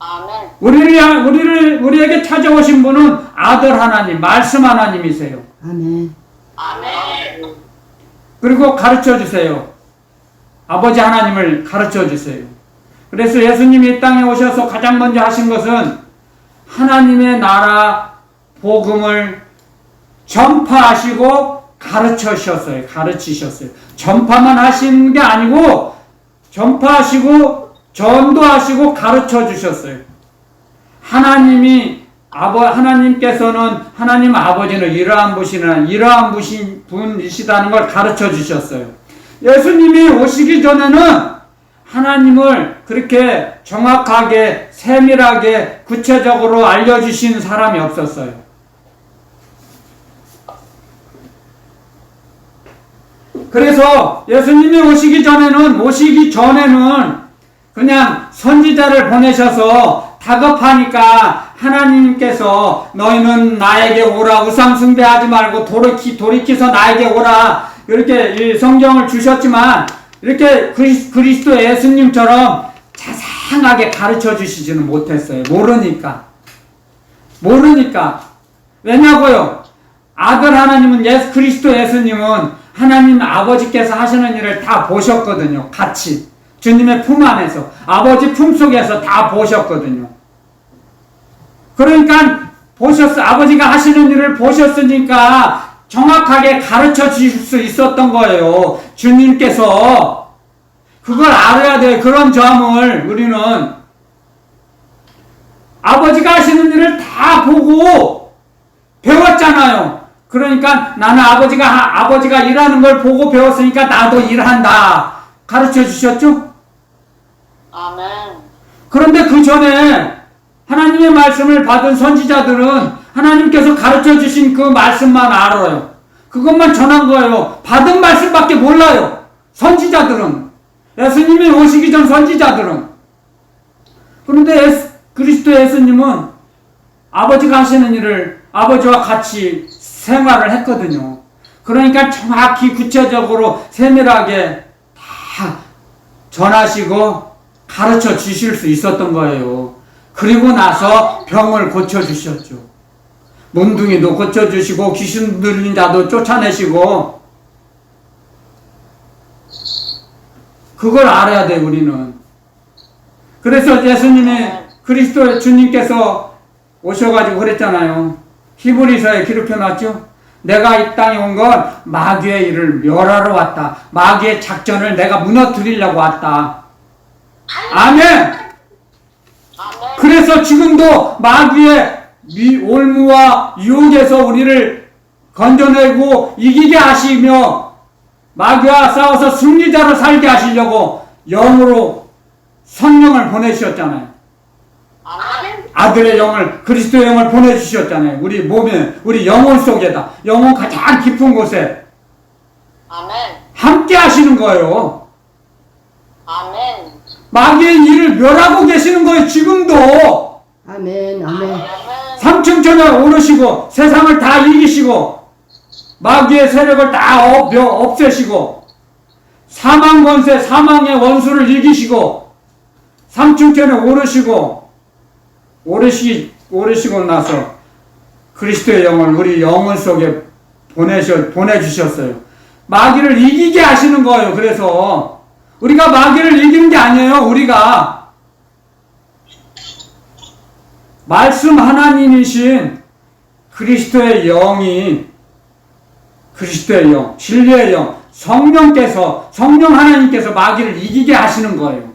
아멘. 우리에게 찾아오신 분은 아들 하나님, 말씀 하나님이세요. 아멘. 아멘. 그리고 가르쳐 주세요. 아버지 하나님을 가르쳐 주세요. 그래서 예수님이 이 땅에 오셔서 가장 먼저 하신 것은 하나님의 나라 복음을 전파하시고 가르치셨어요. 전파만 하시는 게 아니고 전파하시고 전도하시고 가르쳐 주셨어요. 하나님께서는 하나님 아버지는 이러한 분이시다는 걸 가르쳐 주셨어요. 예수님이 오시기 전에는 하나님을 그렇게 정확하게 세밀하게 구체적으로 알려주신 사람이 없었어요. 그래서 예수님이 오시기 전에는 그냥 선지자를 보내셔서 다급하니까 하나님께서 너희는 나에게 오라, 우상 숭배하지 말고 돌이켜서 나에게 오라, 이렇게 이 성경을 주셨지만 이렇게 그리스도 예수님처럼 자상하게 가르쳐 주시지는 못했어요. 모르니까. 왜냐고요? 아들 하나님은 그리스도 예수님은 하나님 아버지께서 하시는 일을 다 보셨거든요. 같이. 주님의 품 안에서, 아버지 품 속에서 다 보셨거든요. 그러니까 아버지가 하시는 일을 보셨으니까 정확하게 가르쳐 주실 수 있었던 거예요. 주님께서. 그걸 알아야 돼요. 그런 점을 우리는 아버지가 하시는 일을 다 보고 배웠잖아요. 그러니까 나는 아버지가 일하는 걸 보고 배웠으니까 나도 일한다. 가르쳐 주셨죠? 아멘. 그런데 그 전에 하나님의 말씀을 받은 선지자들은 하나님께서 가르쳐 주신 그 말씀만 알아요. 그것만 전한 거예요. 받은 말씀밖에 몰라요. 선지자들은. 예수님이 오시기 전 선지자들은. 그런데 그리스도 예수님은 아버지가 하시는 일을 아버지와 같이 생활을 했거든요. 그러니까 정확히 구체적으로 세밀하게 다 전하시고 가르쳐 주실 수 있었던 거예요. 그리고 나서 병을 고쳐주셨죠. 몽둥이도 고쳐주시고 귀신 들린 자도 쫓아내시고. 그걸 알아야 돼 우리는. 그래서 예수님이 그리스도 주님께서 오셔가지고 그랬잖아요. 히브리서에 기록해놨죠. 내가 이 땅에 온 건 마귀의 일을 멸하러 왔다. 마귀의 작전을 내가 무너뜨리려고 왔다. 아멘. 그래서 지금도 마귀의 올무와 유혹에서 우리를 건져내고 이기게 하시며 마귀와 싸워서 승리자로 살게 하시려고 영으로 성령을 보내주셨잖아요. 아들의 영을, 그리스도의 영을 보내주셨잖아요. 우리 몸에, 우리 영혼 속에다, 영혼 가장 깊은 곳에 함께 하시는 거예요. 마귀의 일을 멸하고 계시는 거예요. 지금도. 아멘. 삼층천에 오르시고 세상을 다 이기시고 마귀의 세력을 다 없애시고 사망 권세, 사망의 원수를 이기시고 삼층천에 오르시고 나서 그리스도의 영을 우리 영혼 속에 보내주셨어요. 마귀를 이기게 하시는 거예요. 그래서 우리가 마귀를 이기는 게 아니에요. 우리가 말씀 하나님이신 그리스도의 영이, 그리스도의 영, 진리의 영, 성령 하나님께서 마귀를 이기게 하시는 거예요.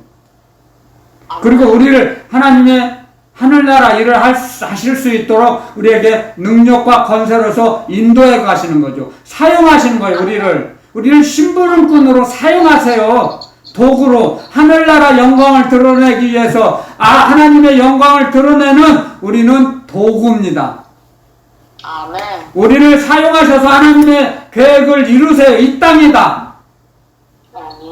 그리고 우리를 하나님의 하늘나라 일을 하실 수 있도록 우리에게 능력과 건설로서 인도해 가시는 거죠. 사용하시는 거예요. 우리를 심부름꾼으로 사용하세요. 도구로 하늘나라 영광을 드러내기 위해서 하나님의 영광을 드러내는 우리는 도구입니다. 아멘. 우리를 사용하셔서 하나님의 계획을 이루세요. 이 땅이다.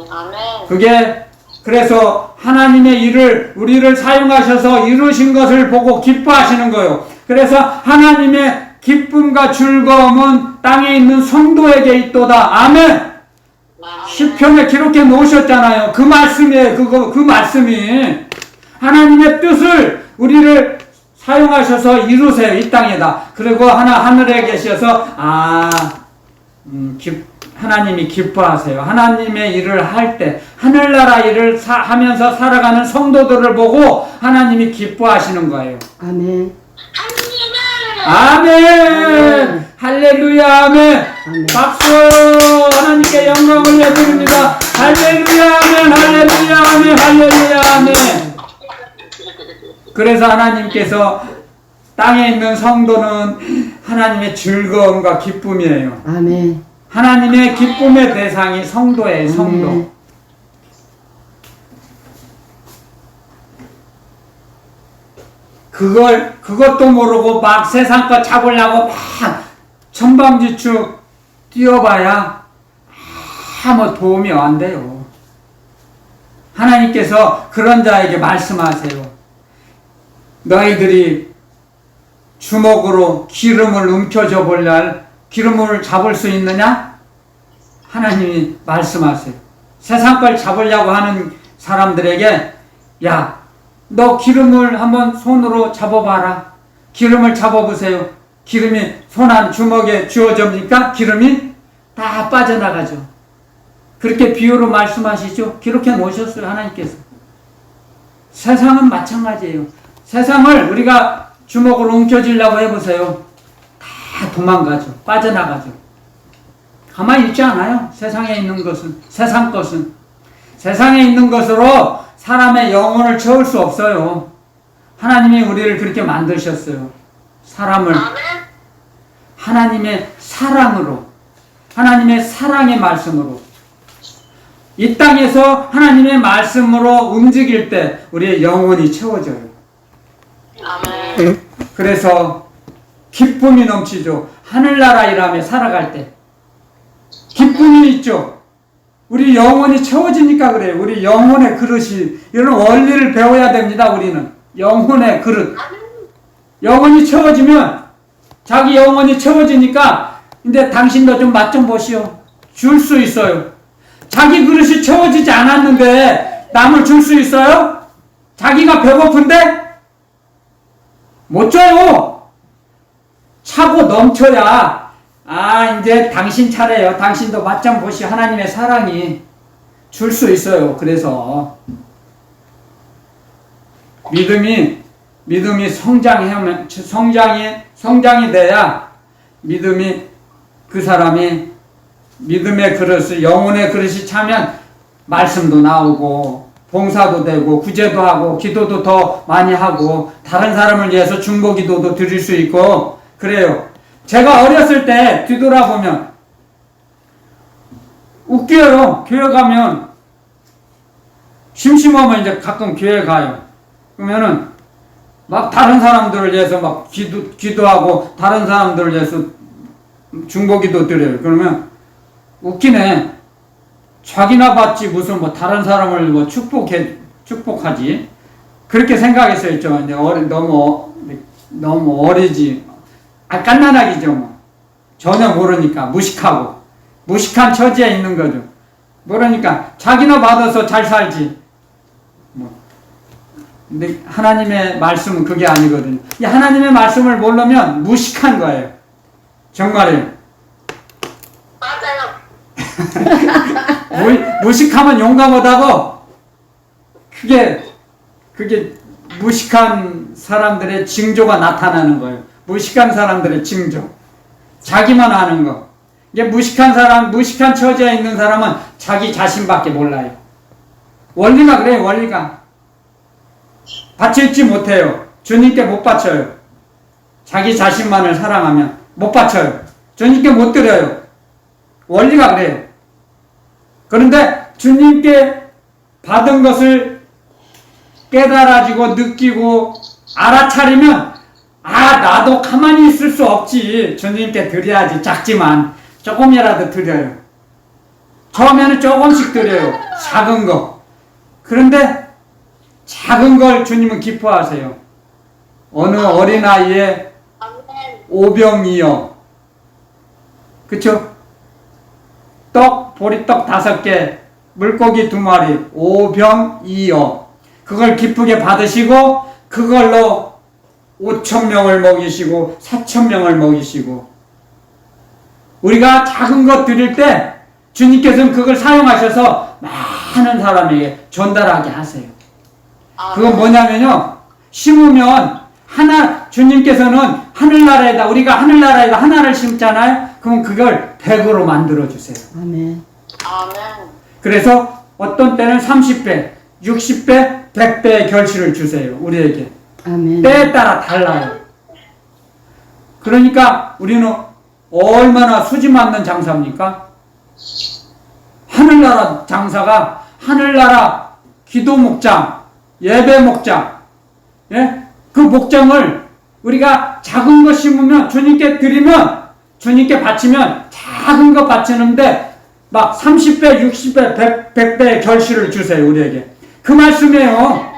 아멘. 그래서 하나님의 일을 우리를 사용하셔서 이루신 것을 보고 기뻐하시는 거예요. 그래서 하나님의 기쁨과 즐거움은 땅에 있는 성도에게 있도다. 아멘. 시편에 기록해 놓으셨잖아요. 그 말씀이에요. 그 말씀이 하나님의 뜻을 우리를 사용하셔서 이루세요. 이 땅에다. 그리고 하늘에 계셔서 하나님이 기뻐하세요. 하나님의 일을 할 때 하늘나라 일을 하면서 살아가는 성도들을 보고 하나님이 기뻐하시는 거예요. 아멘. 아멘. 할렐루야. 아멘. 아멘. 박수. 하나님께 영광을 내드립니다. 할렐루야. 아멘. 할렐루야. 아멘. 할렐루야. 아멘. 그래서 하나님께서 땅에 있는 성도는 하나님의 즐거움과 기쁨이에요. 아멘. 하나님의 기쁨의 대상이 성도예요. 성도. 아멘. 그것도 모르고 막 세상 거 잡으려고 막 천방지축 뛰어봐야 아무 도움이 안 돼요. 하나님께서 그런 자에게 말씀하세요. 너희들이 주먹으로 기름을 움켜줘 볼래? 기름을 잡을 수 있느냐? 하나님이 말씀하세요. 세상 걸 잡으려고 하는 사람들에게 야, 너 기름을 한번 손으로 잡아봐라. 기름을 잡아보세요. 기름이 손 안 주먹에 쥐어집니까? 기름이 다 빠져나가죠. 그렇게 비유로 말씀하시죠. 기록해 놓으셨어요. 하나님께서. 세상은 마찬가지예요. 세상을 우리가 주먹으로 움켜쥐려고 해보세요. 다 도망가죠. 빠져나가죠. 가만히 있지 않아요. 세상에 있는 것은. 세상 것은. 세상에 있는 것으로 사람의 영혼을 채울 수 없어요. 하나님이 우리를 그렇게 만드셨어요. 사람을 하나님의 사랑으로, 하나님의 사랑의 말씀으로, 이 땅에서 하나님의 말씀으로 움직일 때 우리의 영혼이 채워져요. 아멘. 그래서 기쁨이 넘치죠. 하늘나라 일하며 살아갈 때 기쁨이 있죠. 우리 영혼이 채워지니까 그래요. 우리 영혼의 그릇이, 이런 원리를 배워야 됩니다. 우리는 영혼의 그릇. 영혼이 채워지면, 자기 영혼이 채워지니까 이제 당신도 좀 맛 좀 보시오. 줄 수 있어요. 자기 그릇이 채워지지 않았는데 남을 줄 수 있어요? 자기가 배고픈데 못 줘요. 차고 넘쳐야 이제 당신 차례요. 당신도 맛 좀 보시오. 하나님의 사랑이 줄 수 있어요. 그래서 믿음이 성장이 돼야 믿음이, 그 사람이 믿음의 그릇을, 영혼의 그릇이 차면 말씀도 나오고 봉사도 되고 구제도 하고 기도도 더 많이 하고 다른 사람을 위해서 중보기도도 드릴 수 있고 그래요. 제가 어렸을 때 뒤돌아보면 웃겨요. 교회 가면 심심하면 이제 가끔 교회 가요. 그러면은 막 다른 사람들을 위해서 막 기도하고 다른 사람들을 위해서 중보기도 드려요. 그러면 웃기네. 자기나 받지 무슨 뭐 다른 사람을 뭐 축복하지. 그렇게 생각했어요. 저 이제 너무 어리지. 깐난하기죠. 뭐. 전혀 모르니까 무식한 처지에 있는 거죠. 모르니까 자기나 받아서 잘 살지. 뭐. 근데 하나님의 말씀은 그게 아니거든요. 이 하나님의 말씀을 모르면 무식한 거예요. 정말이에요. 맞아요. 무식하면 용감 못하고 그게 무식한 사람들의 징조가 나타나는 거예요. 무식한 사람들의 징조. 자기만 아는 거. 이게 무식한 처지에 있는 사람은 자기 자신밖에 몰라요. 원리가 그래요. 원리가. 바쳐있지 못해요. 주님께 못 바쳐요. 자기 자신만을 사랑하면 못 바쳐요. 주님께 못 드려요. 원리가 그래요. 그런데 주님께 받은 것을 깨달아지고 느끼고 알아차리면 나도 가만히 있을 수 없지. 주님께 드려야지. 작지만 조금이라도 드려요. 처음에는 조금씩 드려요. 작은 거. 그런데 작은 걸 주님은 기뻐하세요. 어느 어린아이의 오병이어. 그쵸? 보리떡 5개, 물고기 2마리, 오병이어. 그걸 기쁘게 받으시고 그걸로 5,000명을 먹이시고 4,000명을 먹이시고. 우리가 작은 것 드릴 때 주님께서는 그걸 사용하셔서 많은 사람에게 전달하게 하세요. 그건 뭐냐면요, 심으면 주님께서는 하늘나라에다, 우리가 하늘나라에다 하나를 심잖아요. 그럼 그걸 100으로 만들어 주세요. 아멘. 아멘. 그래서 어떤 때는 30배, 60배, 100배의 결실을 주세요. 우리에게. 아멘. 때에 따라 달라요. 그러니까 우리는 얼마나 수지 맞는 장사입니까? 하늘나라 장사가 하늘나라 기도 목장, 예배 목장, 예? 그 목장을 우리가 작은 거 심으면 주님께 드리면, 주님께 바치면 작은 거 바치는데 막 30배, 60배, 100배의 결실을 주세요. 우리에게. 그 말씀이에요.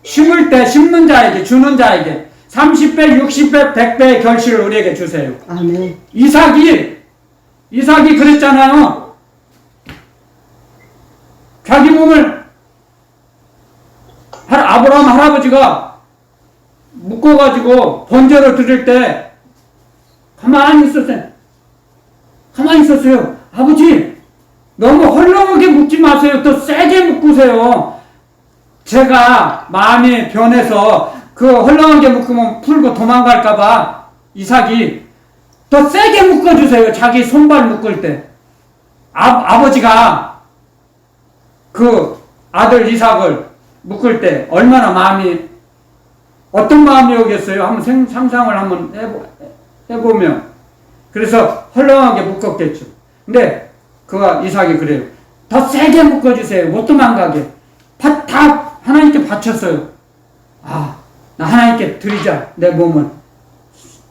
심을 때 심는 자에게, 주는 자에게 30배, 60배, 100배의 결실을 우리에게 주세요. 아멘. 이삭이 그랬잖아요. 자기 몸을 아브라함 할아버지가 묶어가지고 번제로 드릴 때 가만히 있었어요. 아버지, 너무 헐렁하게 묶지 마세요. 더 세게 묶으세요. 제가 마음이 변해서 그 헐렁하게 묶으면 풀고 도망갈까봐 이삭이 더 세게 묶어주세요. 자기 손발 묶을 때. 아버지가 그 아들 이삭을 묶을 때 얼마나 어떤 마음이 오겠어요? 한번 상상을 한번 해보면. 그래서 헐렁하게 묶었겠죠. 근데 이삭이 그래요. 더 세게 묶어주세요. 못 도망가게. 다 하나님께 바쳤어요. 나 하나님께 드리자. 내 몸은.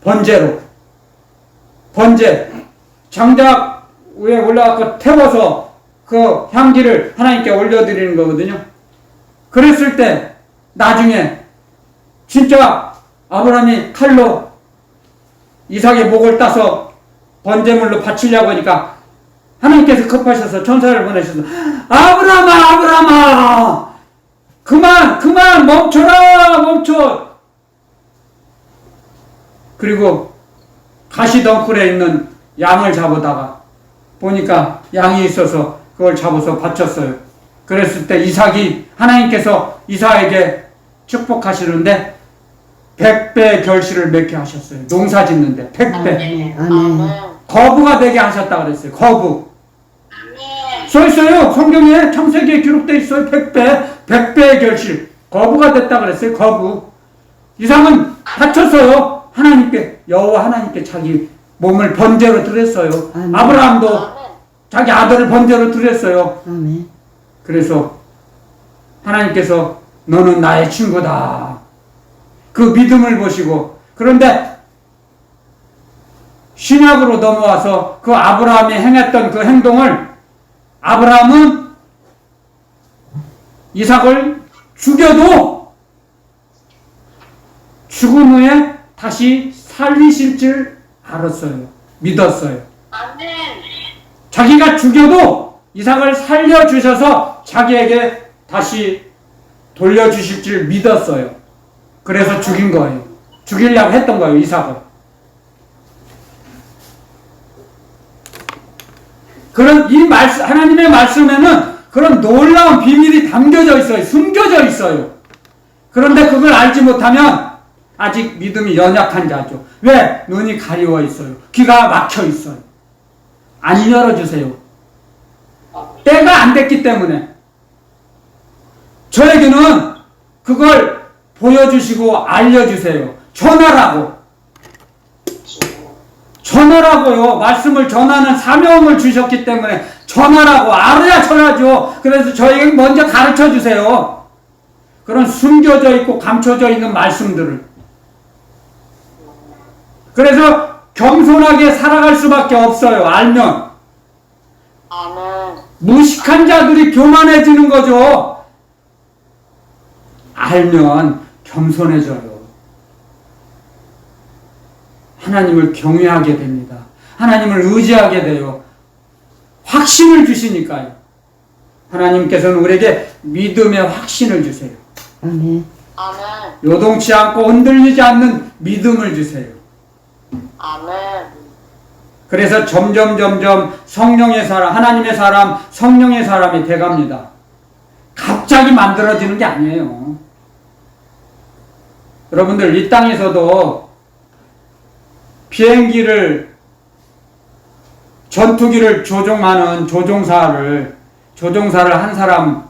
번제. 장작 위에 올라가서 태워서 그 향기를 하나님께 올려드리는 거거든요. 그랬을 때 나중에 진짜 아브라함이 칼로 이삭의 목을 따서 번제물로 바치려고 하니까 하나님께서 급하셔서 천사를 보내셔서 아브라함아 그만 멈춰. 그리고 가시덩굴에 있는 양을 잡아다가 보니까 양이 있어서 그걸 잡아서 바쳤어요. 그랬을 때 하나님께서 이삭에게 축복하시는데 100배의 결실을 맺게 하셨어요. 농사 짓는데 100배. 아멘. 거부가 되게 하셨다 그랬어요. 거부. 아멘. 써 있어요. 성경에 창세기에 기록되어 있어요. 100배의 결실. 거부가 됐다 그랬어요. 거부. 이삭은 바쳤어요. 여호와 하나님께 자기 몸을 번제로 드렸어요. 아멘. 아브라함도 자기 아들을 번제로 드렸어요. 아멘. 그래서 하나님께서 너는 나의 친구다. 그 믿음을 보시고, 그런데 신약으로 넘어와서 그 아브라함이 행했던 그 행동을, 아브라함은 이삭을 죽여도 죽은 후에 다시 살리실 줄 알았어요. 믿었어요. 아멘. 자기가 죽여도 이삭을 살려주셔서 자기에게 다시 돌려주실 줄 믿었어요. 그래서 죽인 거예요. 죽이려고 했던 거예요, 이삭을. 그런 하나님의 말씀에는 그런 놀라운 비밀이 담겨져 있어요. 숨겨져 있어요. 그런데 그걸 알지 못하면 아직 믿음이 연약한 자죠. 왜? 눈이 가리워 있어요. 귀가 막혀 있어요. 안 열어주세요. 때가 안 됐기 때문에. 저에게는 그걸 보여주시고 알려주세요. 전하라고요. 말씀을 전하는 사명을 주셨기 때문에 전하라고. 알아야 전하죠. 그래서 저에게 먼저 가르쳐 주세요. 그런 숨겨져 있고 감춰져 있는 말씀들을. 그래서 겸손하게 살아갈 수밖에 없어요. 알면. 아멘. 무식한 자들이 교만해지는 거죠. 알면 겸손해져요. 하나님을 경외하게 됩니다. 하나님을 의지하게 돼요. 확신을 주시니까요. 하나님께서는 우리에게 믿음의 확신을 주세요. 아멘. 아멘. 요동치 않고 흔들리지 않는 믿음을 주세요. 아멘. 그래서 점점 성령의 사람, 하나님의 사람, 성령의 사람이 돼갑니다. 갑자기 만들어지는 게 아니에요. 여러분들 이 땅에서도 비행기를 전투기를 조종하는 조종사를 한 사람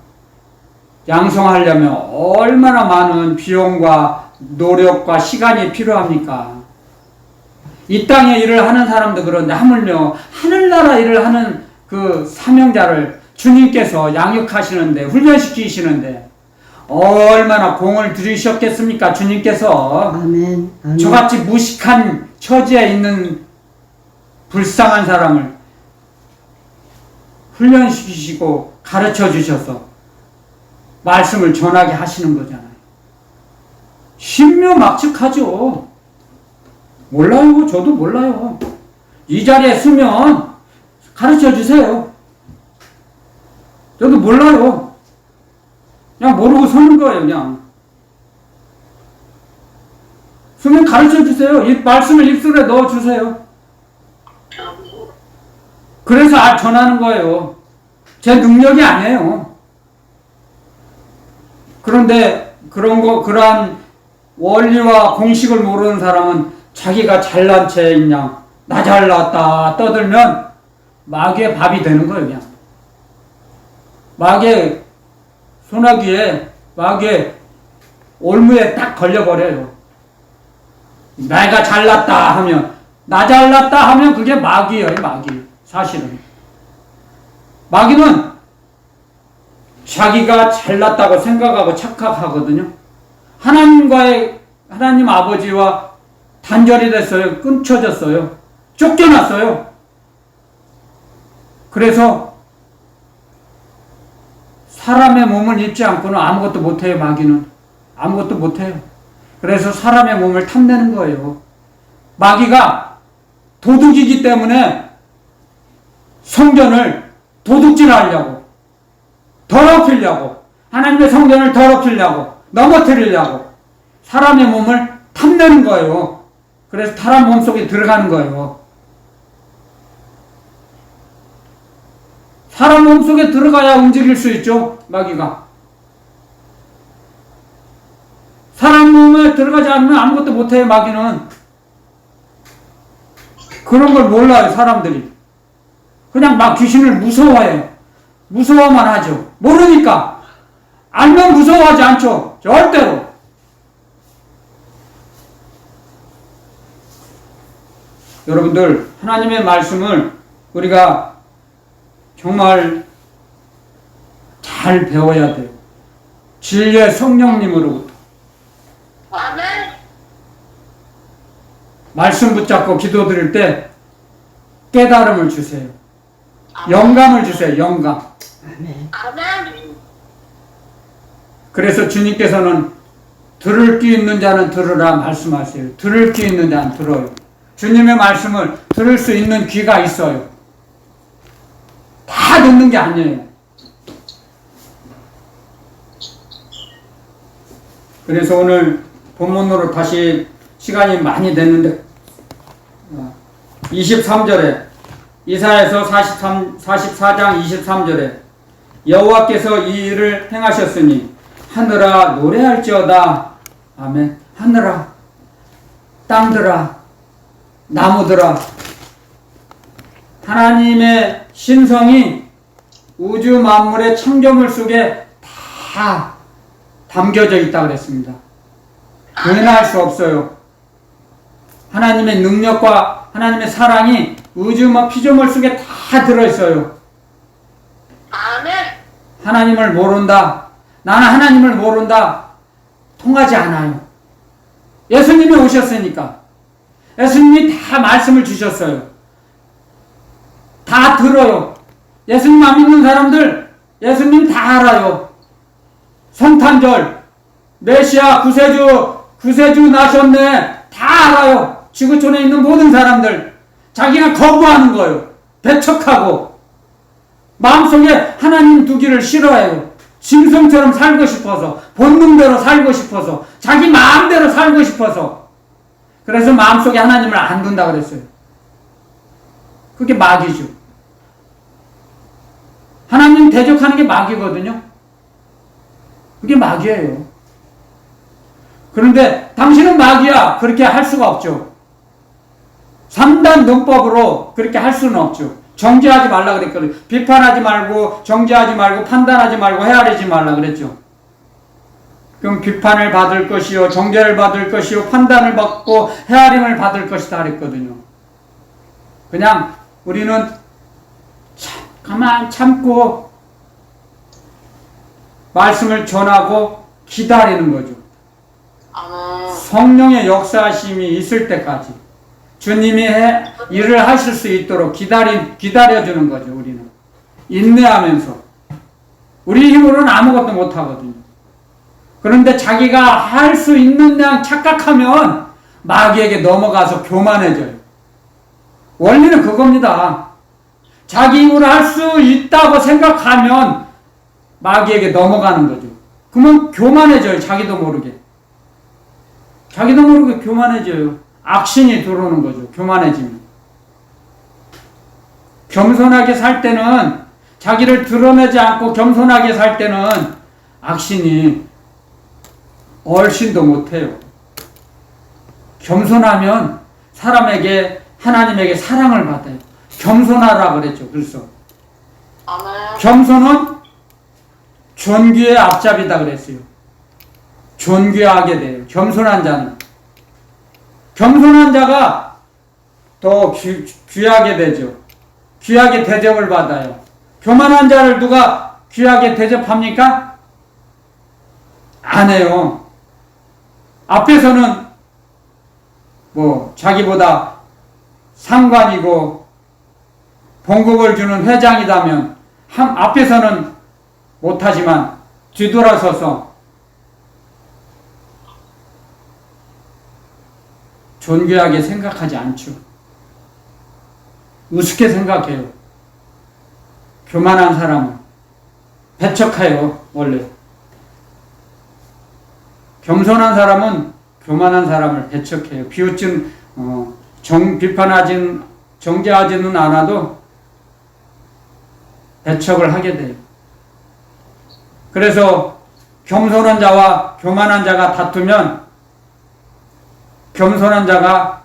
양성하려면 얼마나 많은 비용과 노력과 시간이 필요합니까? 이 땅에 일을 하는 사람도 그런데 하물며 하늘나라 일을 하는 그 사명자를 주님께서 양육하시는데 훈련시키시는데 얼마나 공을 들이셨겠습니까? 주님께서 아멘. 아멘. 저같이 무식한 처지에 있는 불쌍한 사람을 훈련시키시고 가르쳐 주셔서 말씀을 전하게 하시는 거잖아요. 신묘막측하죠. 몰라요. 저도 몰라요. 이 자리에 서면 가르쳐 주세요. 저도 몰라요. 그냥 모르고 서는 거예요. 그냥 서면 가르쳐 주세요. 이 말씀을 입술에 넣어 주세요. 그래서 전하는 거예요. 제 능력이 아니에요. 그런데 그러한 원리와 공식을 모르는 사람은 자기가 잘난 체인 양, 나 잘났다 떠들면 마귀의 밥이 되는 거예요, 그냥. 마귀의 소나기에, 마귀의 올무에 딱 걸려버려요. 내가 잘났다 하면, 나 잘났다 하면 그게 마귀예요, 마귀. 사실은. 마귀는 자기가 잘났다고 생각하고 착각하거든요. 하나님 아버지와 단절이 됐어요. 끊쳐졌어요. 쫓겨났어요. 그래서 사람의 몸을 입지 않고는 아무것도 못해요, 마귀는. 아무것도 못해요. 그래서 사람의 몸을 탐내는 거예요. 마귀가 도둑이기 때문에 성전을 도둑질하려고, 더럽히려고, 하나님의 성전을 더럽히려고, 넘어뜨리려고 사람의 몸을 탐내는 거예요. 그래서 사람 몸속에 들어가는 거예요. 사람 몸속에 들어가야 움직일 수 있죠, 마귀가. 사람 몸에 들어가지 않으면 아무것도 못해요, 마귀는. 그런 걸 몰라요, 사람들이. 그냥 막 귀신을 무서워해요. 무서워만 하죠. 모르니까. 알면 무서워하지 않죠. 절대로. 여러분들, 하나님의 말씀을 우리가 정말 잘 배워야 돼요. 진리의 성령님으로부터. 아멘. 말씀 붙잡고 기도드릴 때 깨달음을 주세요. 영감을 주세요. 영감. 아멘. 아멘. 그래서 주님께서는 들을 귀 있는 자는 들으라 말씀하세요. 들을 귀 있는 자는 들어요. 주님의 말씀을 들을 수 있는 귀가 있어요. 다 듣는 게 아니에요. 그래서 오늘 본문으로 다시 시간이 많이 됐는데 23절에 이사야서 44장 23절에 여호와께서 이 일을 행하셨으니 하늘아 노래할지어다. 아멘. 하늘아, 땅들아, 나무들아. 하나님의 신성이 우주 만물의 창조물 속에 다 담겨져 있다고 그랬습니다. 부인할 수 없어요. 하나님의 능력과 하나님의 사랑이 우주 피조물 속에 다 들어있어요. 아멘. 하나님을 모른다. 나는 하나님을 모른다. 통하지 않아요. 예수님이 오셨으니까. 예수님이 다 말씀을 주셨어요. 다 들어요. 예수님 안 믿는 사람들 예수님 다 알아요. 성탄절, 메시아, 구세주 나셨네. 다 알아요. 지구촌에 있는 모든 사람들. 자기가 거부하는 거예요. 배척하고 마음속에 하나님 두기를 싫어해요. 짐승처럼 살고 싶어서, 본능대로 살고 싶어서, 자기 마음대로 살고 싶어서. 그래서 마음속에 하나님을 안 둔다 그랬어요. 그게 마귀죠. 하나님 대적하는 게 마귀거든요. 그게 마귀예요. 그런데 당신은 마귀야. 그렇게 할 수가 없죠. 3단 논법으로 그렇게 할 수는 없죠. 정죄하지 말라 그랬거든요. 비판하지 말고, 정죄하지 말고, 판단하지 말고, 헤아리지 말라 그랬죠. 그럼 비판을 받을 것이요, 정죄를 받을 것이요, 판단을 받고, 헤아림을 받을 것이다 그랬거든요. 그냥 우리는 가만 참고 말씀을 전하고 기다리는 거죠. 아멘. 성령의 역사하심이 있을 때까지 주님이 일을 하실 수 있도록 기다려주는 거죠. 우리는 인내하면서. 우리 힘으로는 아무것도 못하거든요. 그런데 자기가 할 수 있는 양 착각하면 마귀에게 넘어가서 교만해져요. 원리는 그겁니다. 자기 힘으로 할 수 있다고 생각하면 마귀에게 넘어가는 거죠. 그러면 교만해져요. 자기도 모르게. 자기도 모르게 교만해져요. 악신이 들어오는 거죠. 교만해지면. 겸손하게 살 때는, 자기를 드러내지 않고 겸손하게 살 때는 악신이 얼씬도 못해요. 겸손하면 사람에게, 하나님에게 사랑을 받아요. 겸손하라 그랬죠. 그래서 아멘. 겸손은 존귀의 앞잡이다 그랬어요. 존귀하게 돼요. 겸손한 자는. 겸손한 자가 더 귀하게 되죠. 귀하게 대접을 받아요. 교만한 자를 누가 귀하게 대접합니까? 안 해요. 앞에서는 자기보다 상관이고 봉급을 주는 회장이라면 앞에서는 못하지만 뒤돌아서서 존귀하게 생각하지 않죠. 우습게 생각해요. 교만한 사람은 배척해요. 원래 겸손한 사람은 교만한 사람을 배척해요. 비웃진 비판하진 정죄하지는 않아도 배척을 하게 돼요. 그래서 겸손한 자와 교만한 자가 다투면 겸손한 자가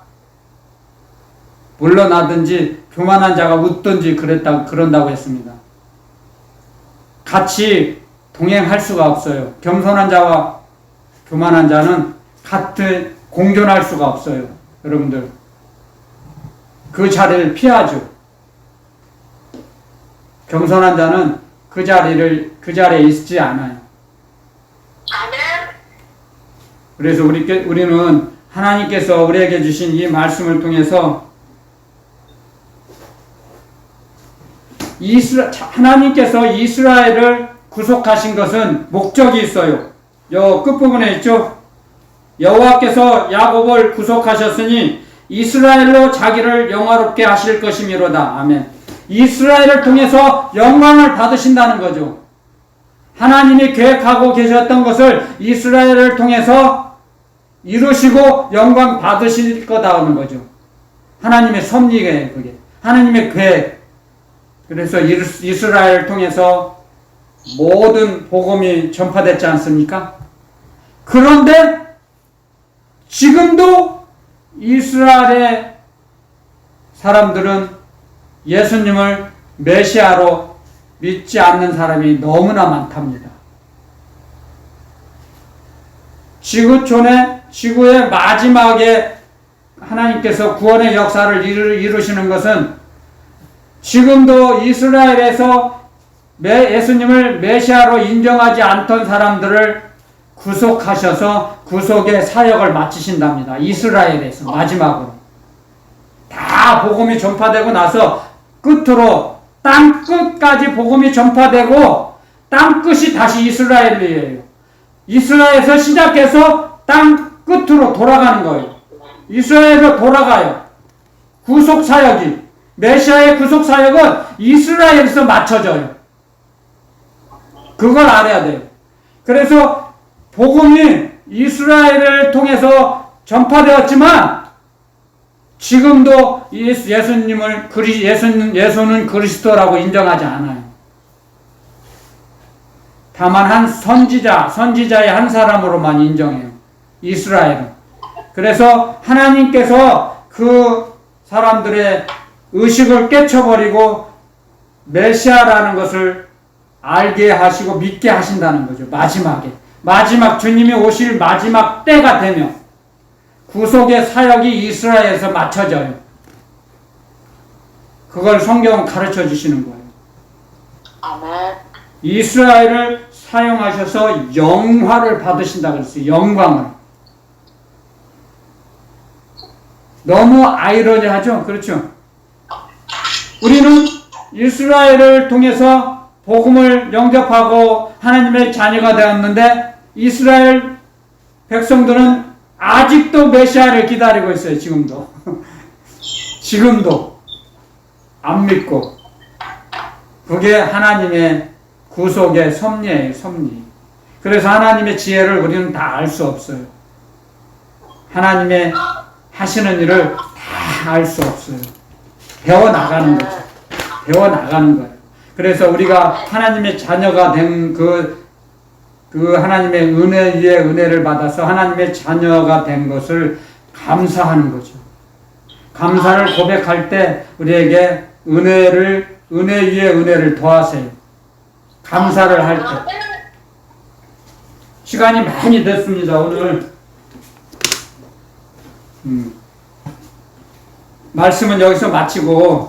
물러나든지 교만한 자가 웃든지 그런다고 했습니다. 같이 동행할 수가 없어요. 겸손한 자와 교만한 자는 같은 공존할 수가 없어요. 여러분들 그 자리를 피하죠. 겸손한 자는 그 자리에 있지 않아요. 아멘. 그래서 우리는 하나님께서 우리에게 주신 이 말씀을 통해서 하나님께서 이스라엘을 구속하신 것은 목적이 있어요. 요 끝부분에 있죠. 여호와께서 야곱을 구속하셨으니 이스라엘로 자기를 영화롭게 하실 것이미로다. 아멘. 이스라엘을 통해서 영광을 받으신다는 거죠. 하나님이 계획하고 계셨던 것을 이스라엘을 통해서 이루시고 영광 받으실 거다 하는 거죠. 하나님의 섭리예요. 그게 하나님의 계획. 그래서 이스라엘을 통해서 모든 복음이 전파됐지 않습니까? 그런데 지금도 이스라엘의 사람들은 예수님을 메시아로 믿지 않는 사람이 너무나 많답니다. 지구의 마지막에 하나님께서 구원의 역사를 이루시는 것은 지금도 이스라엘에서 예수님을 메시아로 인정하지 않던 사람들을 구속하셔서 구속의 사역을 마치신답니다. 이스라엘에서 마지막으로. 다 복음이 전파되고 나서 끝으로 땅 끝까지 복음이 전파되고 땅 끝이 다시 이스라엘이에요. 이스라엘에서 시작해서 땅 끝으로 돌아가는 거예요. 이스라엘로 돌아가요. 구속 사역이. 메시아의 구속 사역은 이스라엘에서 맞춰져요. 그걸 알아야 돼요. 그래서 복음이 이스라엘을 통해서 전파되었지만 지금도 예수는 그리스도라고 인정하지 않아요. 다만 한 선지자의 한 사람으로만 인정해요. 이스라엘은. 그래서 하나님께서 그 사람들의 의식을 깨쳐버리고 메시아라는 것을 알게 하시고 믿게 하신다는 거죠. 마지막 주님이 오실 마지막 때가 되면 구속의 사역이 이스라엘에서 맞춰져요. 그걸 성경은 가르쳐 주시는 거예요. 아멘. 이스라엘을 사용하셔서 영화를 받으신다고 그랬어요. 영광을. 너무 아이러니하죠? 그렇죠? 우리는 이스라엘을 통해서 복음을 영접하고 하나님의 자녀가 되었는데 이스라엘 백성들은 아직도 메시아를 기다리고 있어요. 지금도. 지금도 안 믿고. 그게 하나님의 구속의 섭리예요. 섭리. 그래서 하나님의 지혜를 우리는 다 알 수 없어요. 하나님의 하시는 일을 다 알 수 없어요. 배워나가는 거죠. 배워나가는 거예요. 그래서 우리가 하나님의 자녀가 된 그 하나님의 은혜 위에 은혜를 받아서 하나님의 자녀가 된 것을 감사하는 거죠. 감사를 고백할 때 우리에게 은혜 위에 은혜를 더하세요. 감사를 할 때. 시간이 많이 됐습니다. 오늘 말씀은 여기서 마치고